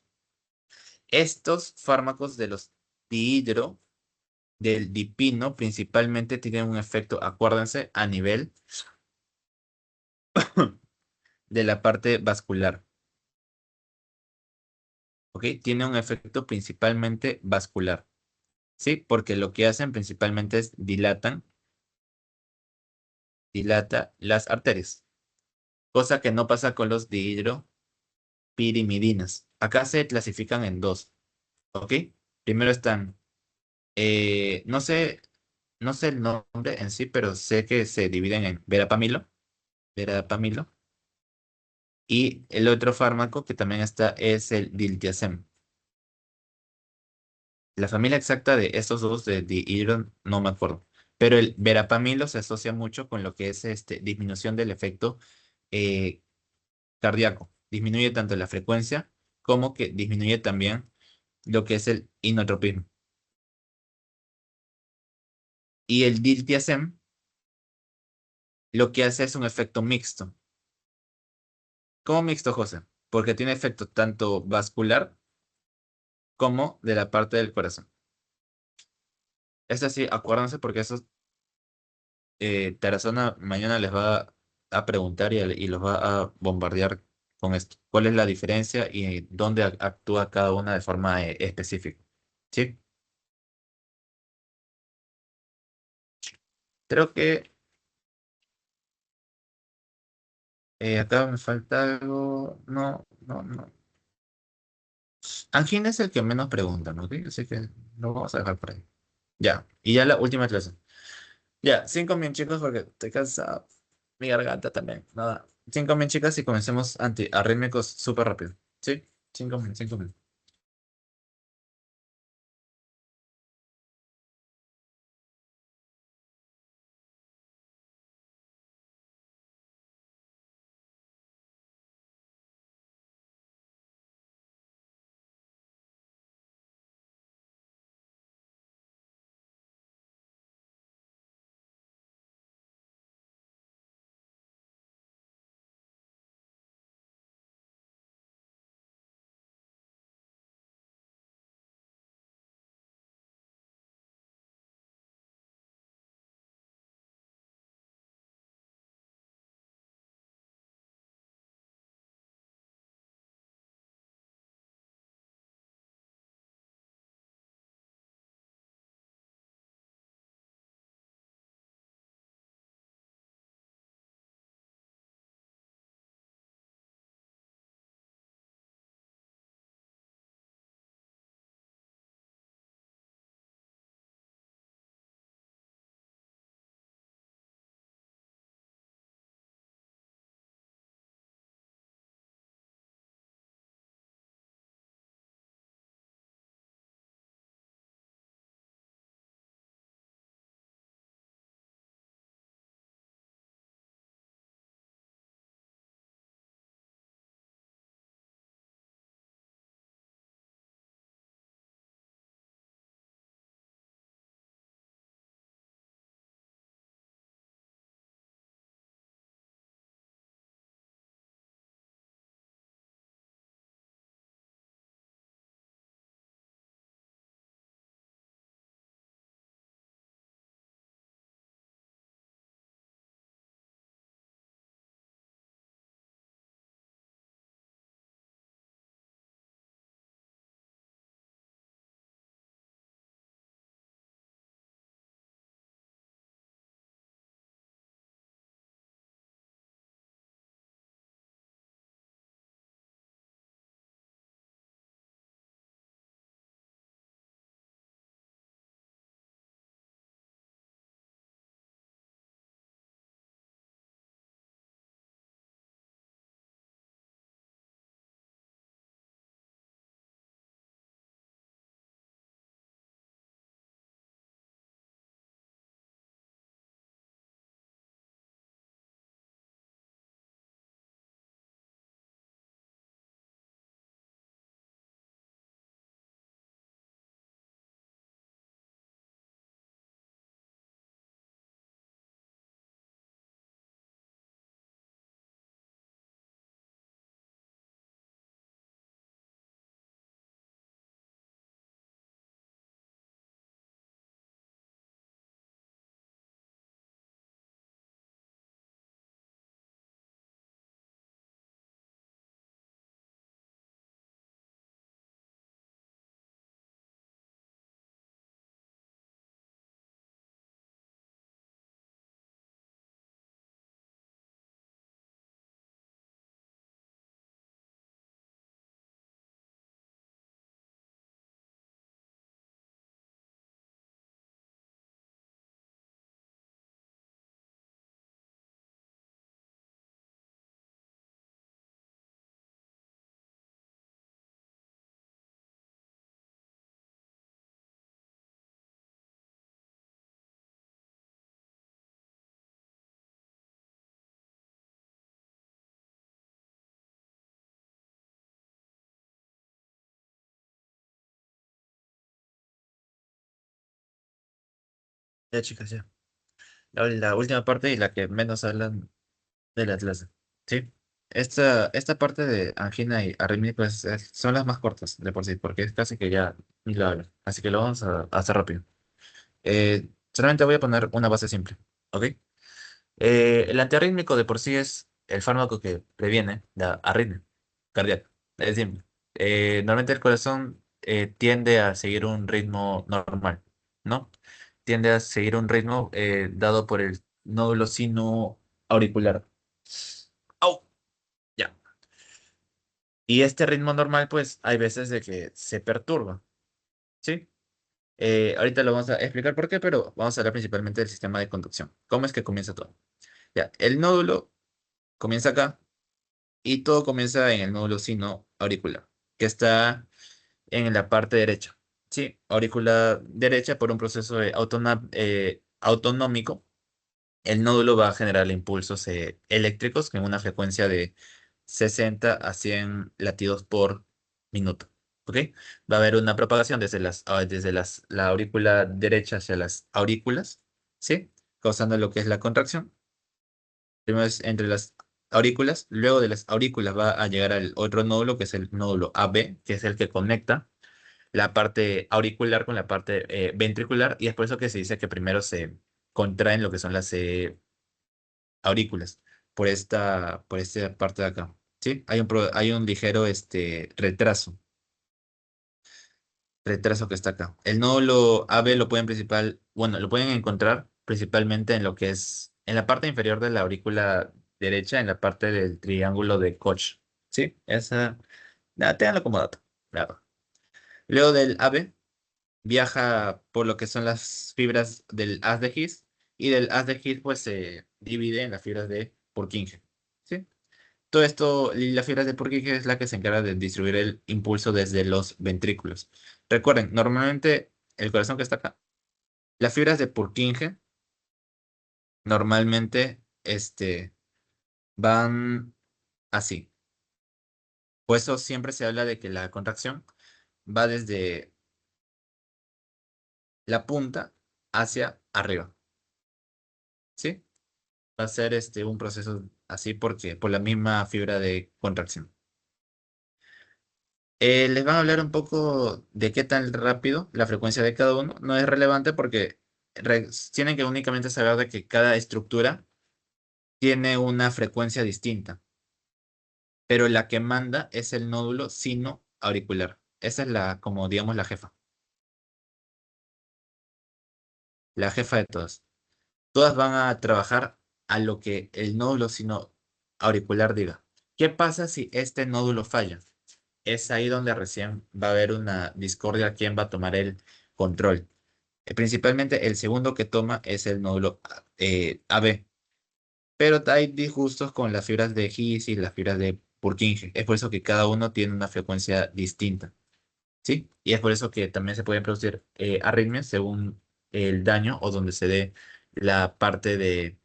Estos fármacos de los dihidro, del dipino, principalmente tienen un efecto, acuérdense, a nivel de la parte vascular. ¿Ok? Tiene un efecto principalmente vascular. ¿Sí? Porque lo que hacen principalmente es dilata las arterias, cosa que no pasa con los dihidropirimidinas. Acá se clasifican en dos, ¿ok? Primero están, no sé, no sé el nombre en sí, pero sé que se dividen en verapamilo, y el otro fármaco que también está es el diltiazem. La familia exacta de estos dos de dihidro no me acuerdo. Pero el verapamilo se asocia mucho con lo que es disminución del efecto eh, cardíaco. Disminuye tanto la frecuencia como que disminuye también lo que es el inotropismo. Y el diltiazem lo que hace es un efecto mixto. ¿Cómo mixto, José? Porque tiene efecto tanto vascular como de la parte del corazón. Es así, acuérdense porque eso Tarazona mañana les va a preguntar y los va a bombardear con esto. ¿Cuál es la diferencia y dónde actúa cada una de forma específica? ¿Sí? Creo que acá me falta algo. No, no, no. Angina es el que menos preguntan, ¿ok? Así que lo vamos a dejar por ahí. Ya, y ya la última clase. Ya, 5 bien chicos porque estoy cansado. Mi garganta también. Nada. 5 bien chicas y comencemos antiarrítmicos súper rápido. ¿Sí? 5 bien, 5 bien. Ya, chicas, ya. La última parte y la que menos hablan de la clase. ¿Sí? Esta parte de angina y arritmia pues, son las más cortas de por sí, porque es casi que ya ni lo hablo. Así que lo vamos a hacer rápido. Solamente voy a poner una base simple. ¿Ok? El antiarrítmico de por sí es el fármaco que previene la arritmia cardíaca. Es simple. Normalmente el corazón tiende a seguir un ritmo normal, ¿no? Tiende a seguir un ritmo dado por el nódulo sino auricular. ¡Au! Ya. Y este ritmo normal, pues, hay veces de que se perturba, ¿sí? Ahorita lo vamos a explicar por qué, pero vamos a hablar principalmente del sistema de conducción. ¿Cómo es que comienza todo? Ya, el nódulo comienza acá y todo comienza en el nódulo sino auricular, que está en la parte derecha. Sí, aurícula derecha por un proceso autonómico. El nódulo va a generar impulsos eléctricos con una frecuencia de 60 a 100 latidos por minuto. ¿Ok? Va a haber una propagación la aurícula derecha hacia las aurículas, ¿sí? Causando lo que es la contracción. Primero es entre las aurículas, luego de las aurículas va a llegar al otro nódulo, que es el nódulo AB, que es el que conecta la parte auricular con la parte ventricular, y es por eso que se dice que primero se contraen lo que son las aurículas, por esta parte de acá. ¿Sí? Hay un ligero retraso que está acá. El nódulo AB lo pueden encontrar principalmente en lo que es, en la parte inferior de la aurícula derecha, en la parte del triángulo de Koch. ¿Sí? Nada, ténganlo como dato. Claro. Luego del AB, viaja por lo que son las fibras del haz de His, y del haz de His pues se divide en las fibras de Purkinje. ¿Sí? Todo esto, y las fibras de Purkinje es la que se encarga de distribuir el impulso desde los ventrículos. Recuerden, normalmente el corazón que está acá, las fibras de Purkinje normalmente van así. Por eso siempre se habla de que la contracción va desde la punta hacia arriba. ¿Sí? Va a ser un proceso así porque por la misma fibra de contracción. Les van a hablar un poco de qué tan rápido la frecuencia de cada uno. No es relevante porque tienen que únicamente saber de que cada estructura tiene una frecuencia distinta, pero la que manda es el nódulo sino auricular. Esa es como digamos, la jefa de todas. Todas van a trabajar a lo que el nódulo sino auricular diga. ¿Qué pasa si este nódulo falla? Es ahí donde recién va a haber una discordia quién va a tomar el control. Principalmente el segundo que toma es el nódulo AB, pero hay disgustos con las fibras de His y las fibras de Purkinje. Es por eso que cada uno tiene una frecuencia distinta, ¿sí? Y es por eso que también se pueden producir arritmias según el daño o donde se dé la parte de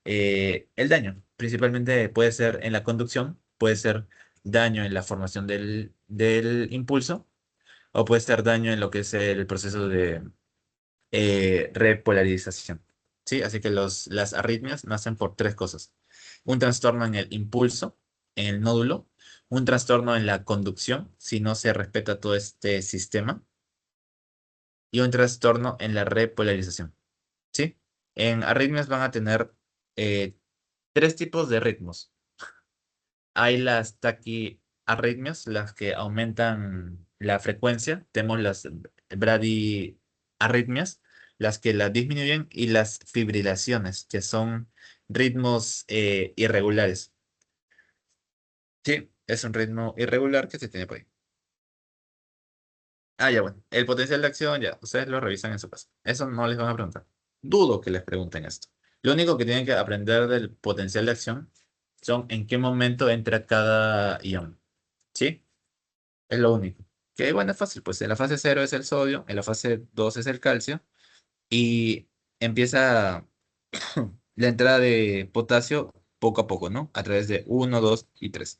el daño. Principalmente puede ser en la conducción, puede ser daño en la formación del impulso, o puede ser daño en lo que es el proceso de repolarización. ¿Sí? Así que las arritmias nacen por tres cosas. Un trastorno en el impulso, en el nódulo, un trastorno en la conducción, si no se respeta todo este sistema, y un trastorno en la repolarización. ¿Sí? En arritmias van a tener eh, tres tipos de ritmos. Hay las taquiarritmias, las que aumentan la frecuencia. Tenemos las bradiarritmias, las que la disminuyen, y las fibrilaciones, que son ritmos irregulares. Sí, es un ritmo irregular que se tiene por ahí. Ah, ya bueno. El potencial de acción, ya, ustedes lo revisan en su casa. Eso no les van a preguntar. Dudo que les pregunten esto. Lo único que tienen que aprender del potencial de acción son en qué momento entra cada ion. ¿Sí? Es lo único. Que bueno, es fácil. Pues en la fase cero es el sodio, en la fase 2 es el calcio, y empieza la entrada de potasio poco a poco, ¿no? A través de uno, 2 y 3.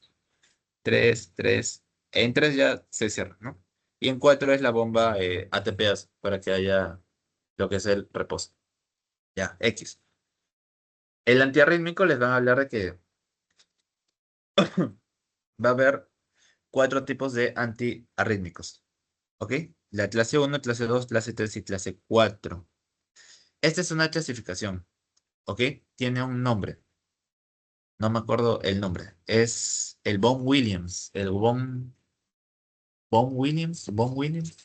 3, 3. En 3 ya se cierra, ¿no? Y en 4 es la bomba ATPase para que haya lo que es el reposo. Ya, X. El antiarrítmico les van a hablar de que va a haber cuatro tipos de antiarrítmicos. ¿Ok? La clase uno, clase 2, clase 3 y clase 4. Esta es una clasificación. ¿Ok? Tiene un nombre. No me acuerdo el nombre. Es el Von Williams. El Von Williams. Von Williams.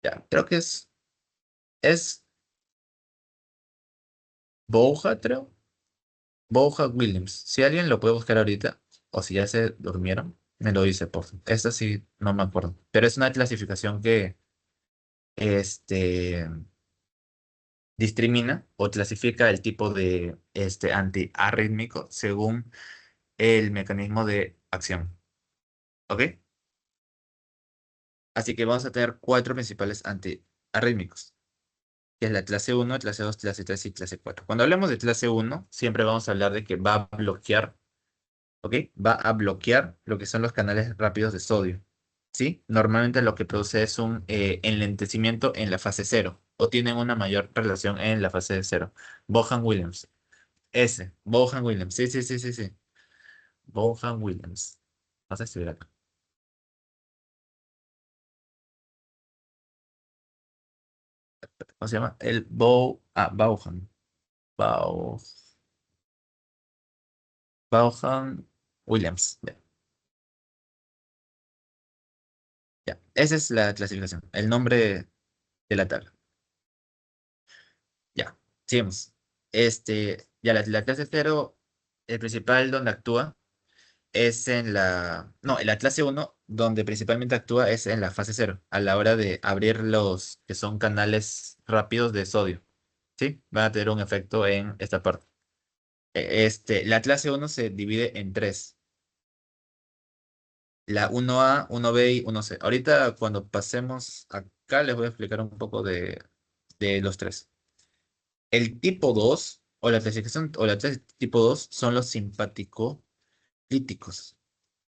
Ya, creo que es Bouja, creo. Bouja Williams. Si alguien lo puede buscar ahorita, o si ya se durmieron, me lo dice, por favor. Esta sí, no me acuerdo. Pero es una clasificación que este, discrimina o clasifica el tipo de antiarrítmico según el mecanismo de acción. ¿Ok? Así que vamos a tener cuatro principales antiarrítmicos, que es la clase uno, clase 2, clase 3 y clase 4. Cuando hablemos de clase uno, siempre vamos a hablar de que va a bloquear, ¿ok? Va a bloquear lo que son los canales rápidos de sodio, ¿sí? Normalmente lo que produce es un enlentecimiento en la fase cero, o tienen una mayor relación en la fase de cero. Bohan-Williams. Bohan-Williams. Sí, sí, sí, sí, sí. Bohan-Williams. Vamos a escribir acá. ¿Cómo se llama? Bauhan. Bau, Bauhan-Williams. Ya, ya. Esa es la clasificación, el nombre de la tabla. Ya, sigamos. Ya la clase cero, el principal donde actúa es en la... No, en la clase uno donde principalmente actúa es en la fase cero, a la hora de abrir los que son canales rápidos de sodio. ¿Sí? Van a tener un efecto en esta parte. La clase uno se divide en tres. La uno a uno b y uno c. Ahorita cuando pasemos acá les voy a explicar un poco de los tres. El tipo 2 o la clasificación o la clase tipo 2 son los simpático líticos.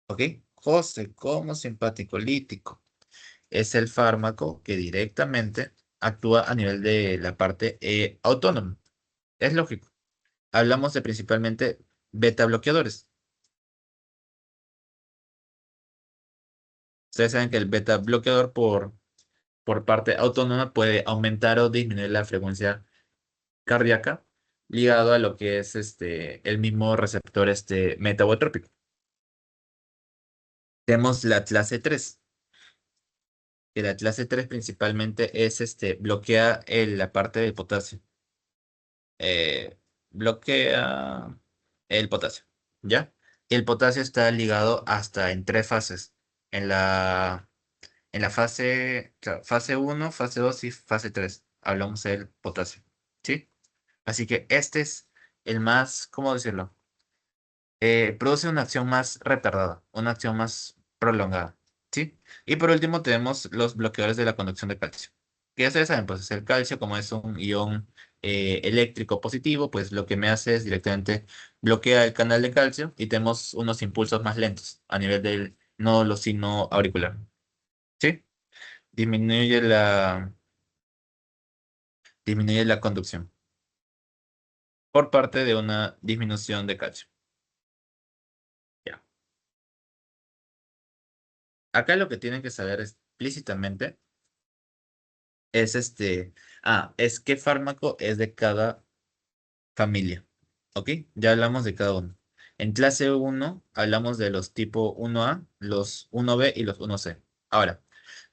¿Ok? José, como simpático lítico. Es el fármaco que directamente actúa a nivel de la parte autónoma. Es lógico. Hablamos de principalmente beta bloqueadores. Ustedes saben que el beta bloqueador por parte autónoma puede aumentar o disminuir la frecuencia cardíaca ligado a lo que es el mismo receptor metabotrópico. Tenemos la clase 3, que la clase 3 principalmente es bloquea la parte del potasio. Eh, bloquea el potasio, ¿ya? El potasio está ligado hasta en tres fases. En la fase, claro, fase uno, fase 2 y fase 3 hablamos del potasio, ¿sí? Así que este es el más, ¿cómo decirlo? Produce una acción más retardada, una acción más prolongada, ¿sí? Y por último tenemos los bloqueadores de la conducción de calcio. Que ya ustedes saben, pues el calcio, como es un ion eléctrico positivo, pues lo que me hace es directamente bloquea el canal de calcio y tenemos unos impulsos más lentos a nivel del nódulo signo auricular, ¿sí? Disminuye disminuye la conducción por parte de una disminución de calcio. Ya. Acá lo que tienen que saber explícitamente es es qué fármaco es de cada familia. ¿Ok? Ya hablamos de cada uno. En clase uno hablamos de los tipo uno a los uno b y los uno c. Ahora,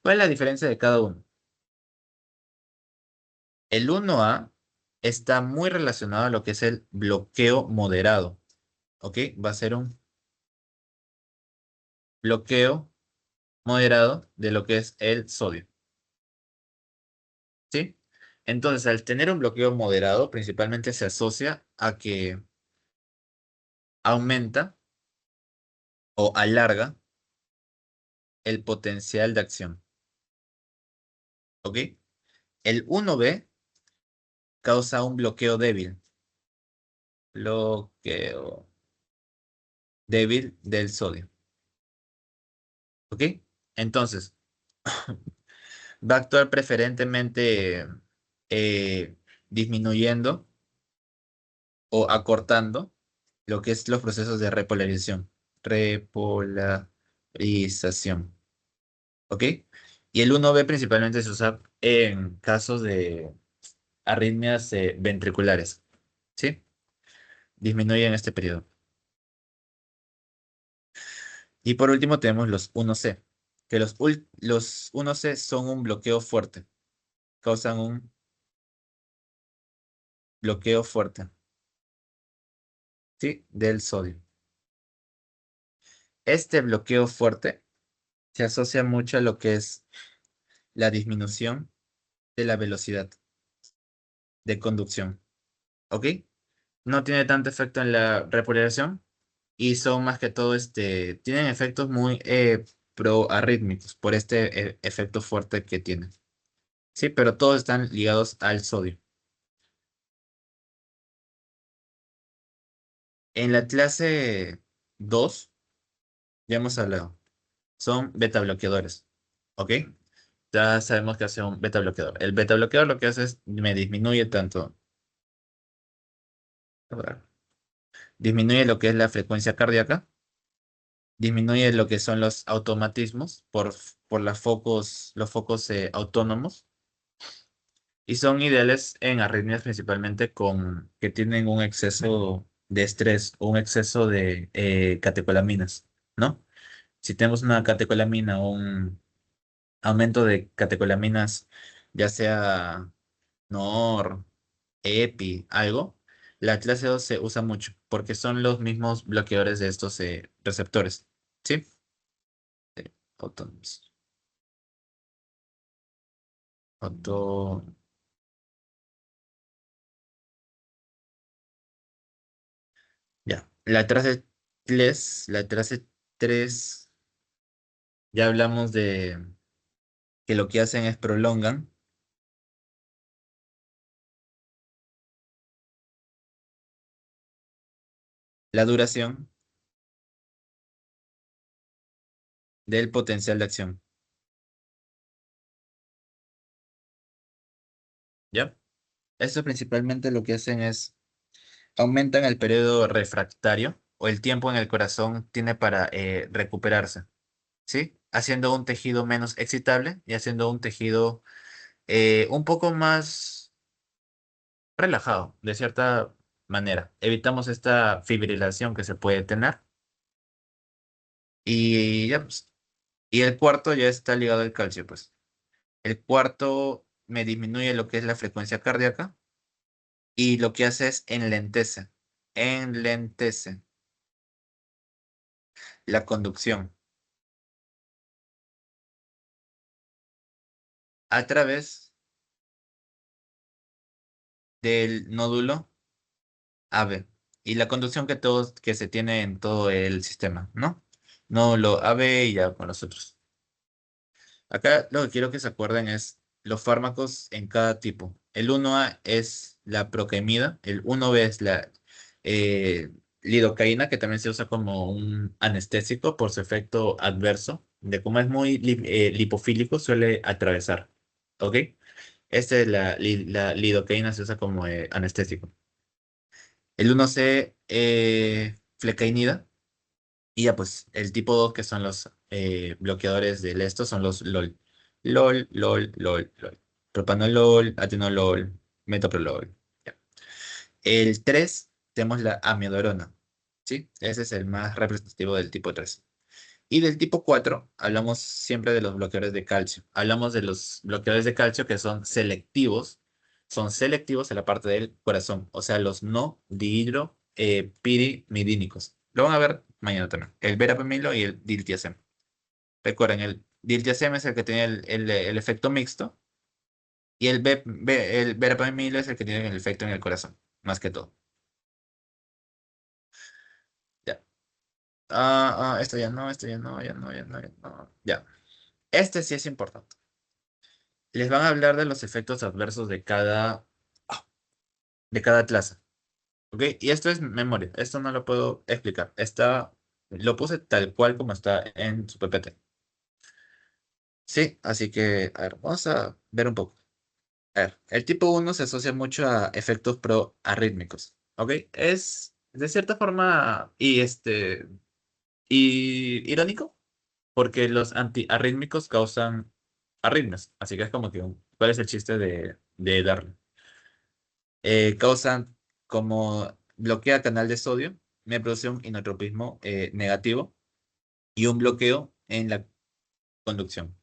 ¿cuál es la diferencia de cada uno? El uno a está muy relacionado a lo que es el bloqueo moderado. ¿Ok? Va a ser un bloqueo moderado de lo que es el sodio. ¿Sí? Entonces, al tener un bloqueo moderado, principalmente se asocia a que aumenta o alarga el potencial de acción. ¿Ok? El 1B causa un bloqueo débil. Bloqueo débil del sodio. ¿Ok? Entonces, va a actuar preferentemente. eh, disminuyendo o acortando lo que es los procesos de repolarización. Repolarización. ¿Ok? Y el 1B principalmente se usa en casos de arritmias ventriculares. ¿Sí? Disminuye en este periodo. Y por último tenemos los 1C, que los 1C son un bloqueo fuerte. Causan un bloqueo fuerte, ¿sí? Del sodio. Este bloqueo fuerte se asocia mucho a lo que es la disminución de la velocidad de conducción. ¿Ok? No tiene tanto efecto en la repolarización y son más que todo, tienen efectos muy proarrítmicos por este efecto fuerte que tienen. Sí, pero todos están ligados al sodio. En la clase 2 ya hemos hablado, son beta bloqueadores. ¿Ok? Ya sabemos que hace un beta bloqueador. El beta bloqueador lo que hace es me disminuye tanto, a ver, disminuye lo que es la frecuencia cardíaca, disminuye lo que son los automatismos por los focos autónomos y son ideales en arritmias principalmente con que tienen un exceso de estrés o un exceso de catecolaminas, ¿no? Si tenemos una catecolamina o un aumento de catecolaminas, ya sea NOR, EPI, algo, la clase 2 se usa mucho porque son los mismos bloqueadores de estos receptores. ¿Sí? Autónomos. Auto... Ya. La clase 3, ya hablamos de que lo que hacen es prolongan la duración del potencial de acción. ¿Ya? Esto principalmente lo que hacen es aumentan el periodo refractario o el tiempo en el corazón tiene para recuperarse, ¿sí? Haciendo un tejido menos excitable y haciendo un tejido un poco más relajado, de cierta manera. Evitamos esta fibrilación que se puede tener. Y ya, pues. Y el cuarto ya está ligado al calcio, pues. El cuarto me disminuye lo que es la frecuencia cardíaca y lo que hace es enlentece la conducción a través del nódulo AB y la conducción que se tiene en todo el sistema, ¿no? Nódulo AB y ya con los otros. Acá lo que quiero que se acuerden es los fármacos en cada tipo. El 1A es la procaimida, el 1B es la eh, lidocaína, que también se usa como un anestésico por su efecto adverso, de cómo es muy lipofílico, suele atravesar. ¿Ok? Este es la lidocaína se usa como anestésico. El 1C, flecainida. Y ya pues, el tipo 2 que son los bloqueadores del esto, son los LOL. LOL, LOL, LOL, LOL. Propanolol, atenolol, metoprolol. Ya. El 3 tenemos la amiodarona. ¿Sí? Ese es el más representativo del tipo 3. Y del tipo 4 hablamos siempre de los bloqueadores de calcio. Hablamos de los bloqueadores de calcio que son selectivos en la parte del corazón, o sea, los no dihidro pirimidínicos. Lo van a ver mañana también. El verapamilo y el diltiazem. Recuerden, el diltiazem es el que tiene el efecto mixto y el verapamilo es el que tiene el efecto en el corazón, más que todo. Ya. Esto ya no, esto ya no, ya no, ya no, ya no. Ya. Este sí es importante. Les van a hablar de los efectos adversos de cada clase. ¿Ok? Y esto es memoria. Esto no lo puedo explicar. Lo puse tal cual como está en su PPT. Sí, así que, a ver, vamos a ver un poco. A ver, el tipo uno se asocia mucho a efectos proarrítmicos, ¿ok? Es de cierta forma y irónico porque los antiarrítmicos causan arritmias, así que es como que ¿cuál es el chiste de darle? Causan como bloquea canal de sodio, me produce un inotropismo negativo y un bloqueo en la conducción.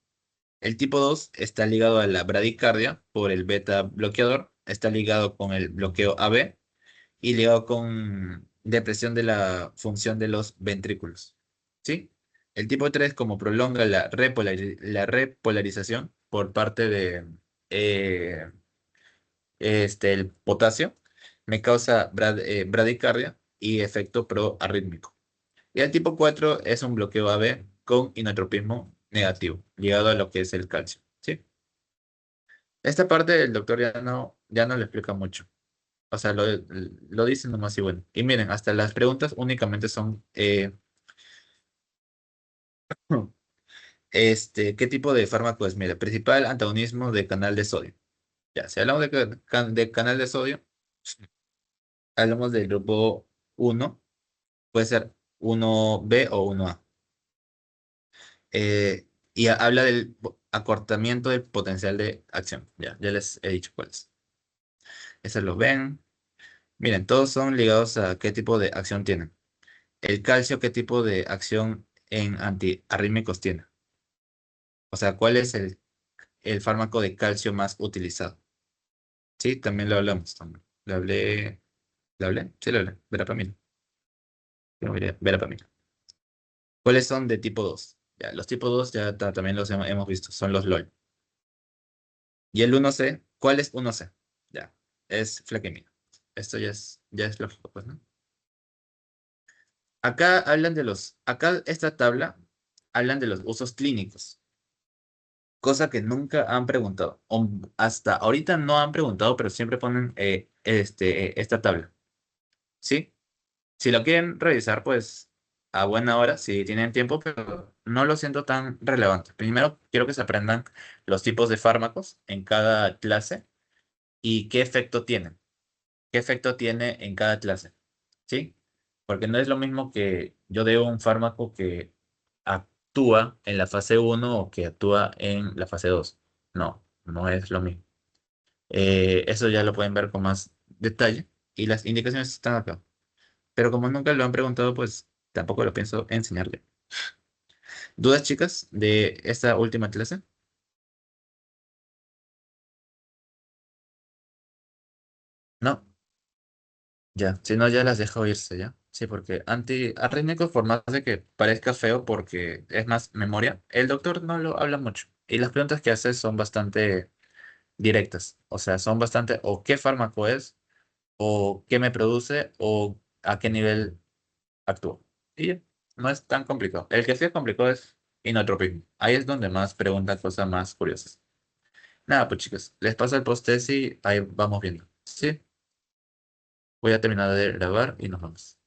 El tipo 2 está ligado a la bradicardia por el beta bloqueador, está ligado con el bloqueo AB y ligado con depresión de la función de los ventrículos. ¿Sí? El tipo 3 como prolonga la repolarización por parte de eh, el potasio, me causa bradicardia y efecto proarrítmico. Y el tipo 4 es un bloqueo AB con inotropismo negativo, ligado a lo que es el calcio. ¿Sí? Esta parte el doctor ya no lo explica mucho. O sea, lo dice nomás y bueno. Y miren, hasta las preguntas únicamente son ¿qué tipo de fármaco es? Mira, principal antagonismo de canal de sodio. Ya, si hablamos de canal de sodio, hablamos del grupo uno, puede ser uno b o uno a. Y habla del acortamiento del potencial de acción. Ya les he dicho cuáles. Esos lo ven. Miren, todos son ligados a qué tipo de acción tienen. El calcio, ¿qué tipo de acción en antiarrítmicos tiene? O sea, ¿cuál es el fármaco de calcio más utilizado? Sí, también lo hablamos. También. ¿Lo hablé? Sí, lo hablé. Verapamina. Yo miré, verapamina. ¿Cuáles son de tipo 2? Ya, los tipo 2 ya también los hemos visto. Son los LOL. Y el 1C, ¿cuál es 1C? Ya, es flequimina. Esto ya es lógico, pues, ¿no? Acá esta tabla hablan de los usos clínicos, cosa que nunca han preguntado. Hasta ahorita no han preguntado, pero siempre ponen esta tabla. ¿Sí? Si lo quieren revisar, pues a buena hora, si tienen tiempo, pero no lo siento tan relevante. Primero, quiero que se aprendan los tipos de fármacos en cada clase y qué efecto tienen. ¿Qué efecto tiene en cada clase? ¿Sí? Porque no es lo mismo que yo dé un fármaco que actúa en la fase uno o que actúa en la fase 2. No, no es lo mismo. Eso ya lo pueden ver con más detalle y las indicaciones están acá. Pero como nunca lo han preguntado, pues tampoco lo pienso enseñarle. ¿Dudas, chicas, de esta última clase? No, ya. Si no, ya las dejo irse, ¿ya? Sí, porque antiarrítmicos, por más de que parezca feo porque es más memoria, el doctor no lo habla mucho. Y las preguntas que hace son bastante directas. O sea, son bastante o qué fármaco es, o qué me produce, o a qué nivel actúa. Y ya, no es tan complicado. El que sí es complicado es inotropismo. Ahí es donde más preguntan cosas más curiosas. Nada, pues chicos, les paso el post y ahí vamos viendo. Sí, voy a terminar de grabar y nos vemos.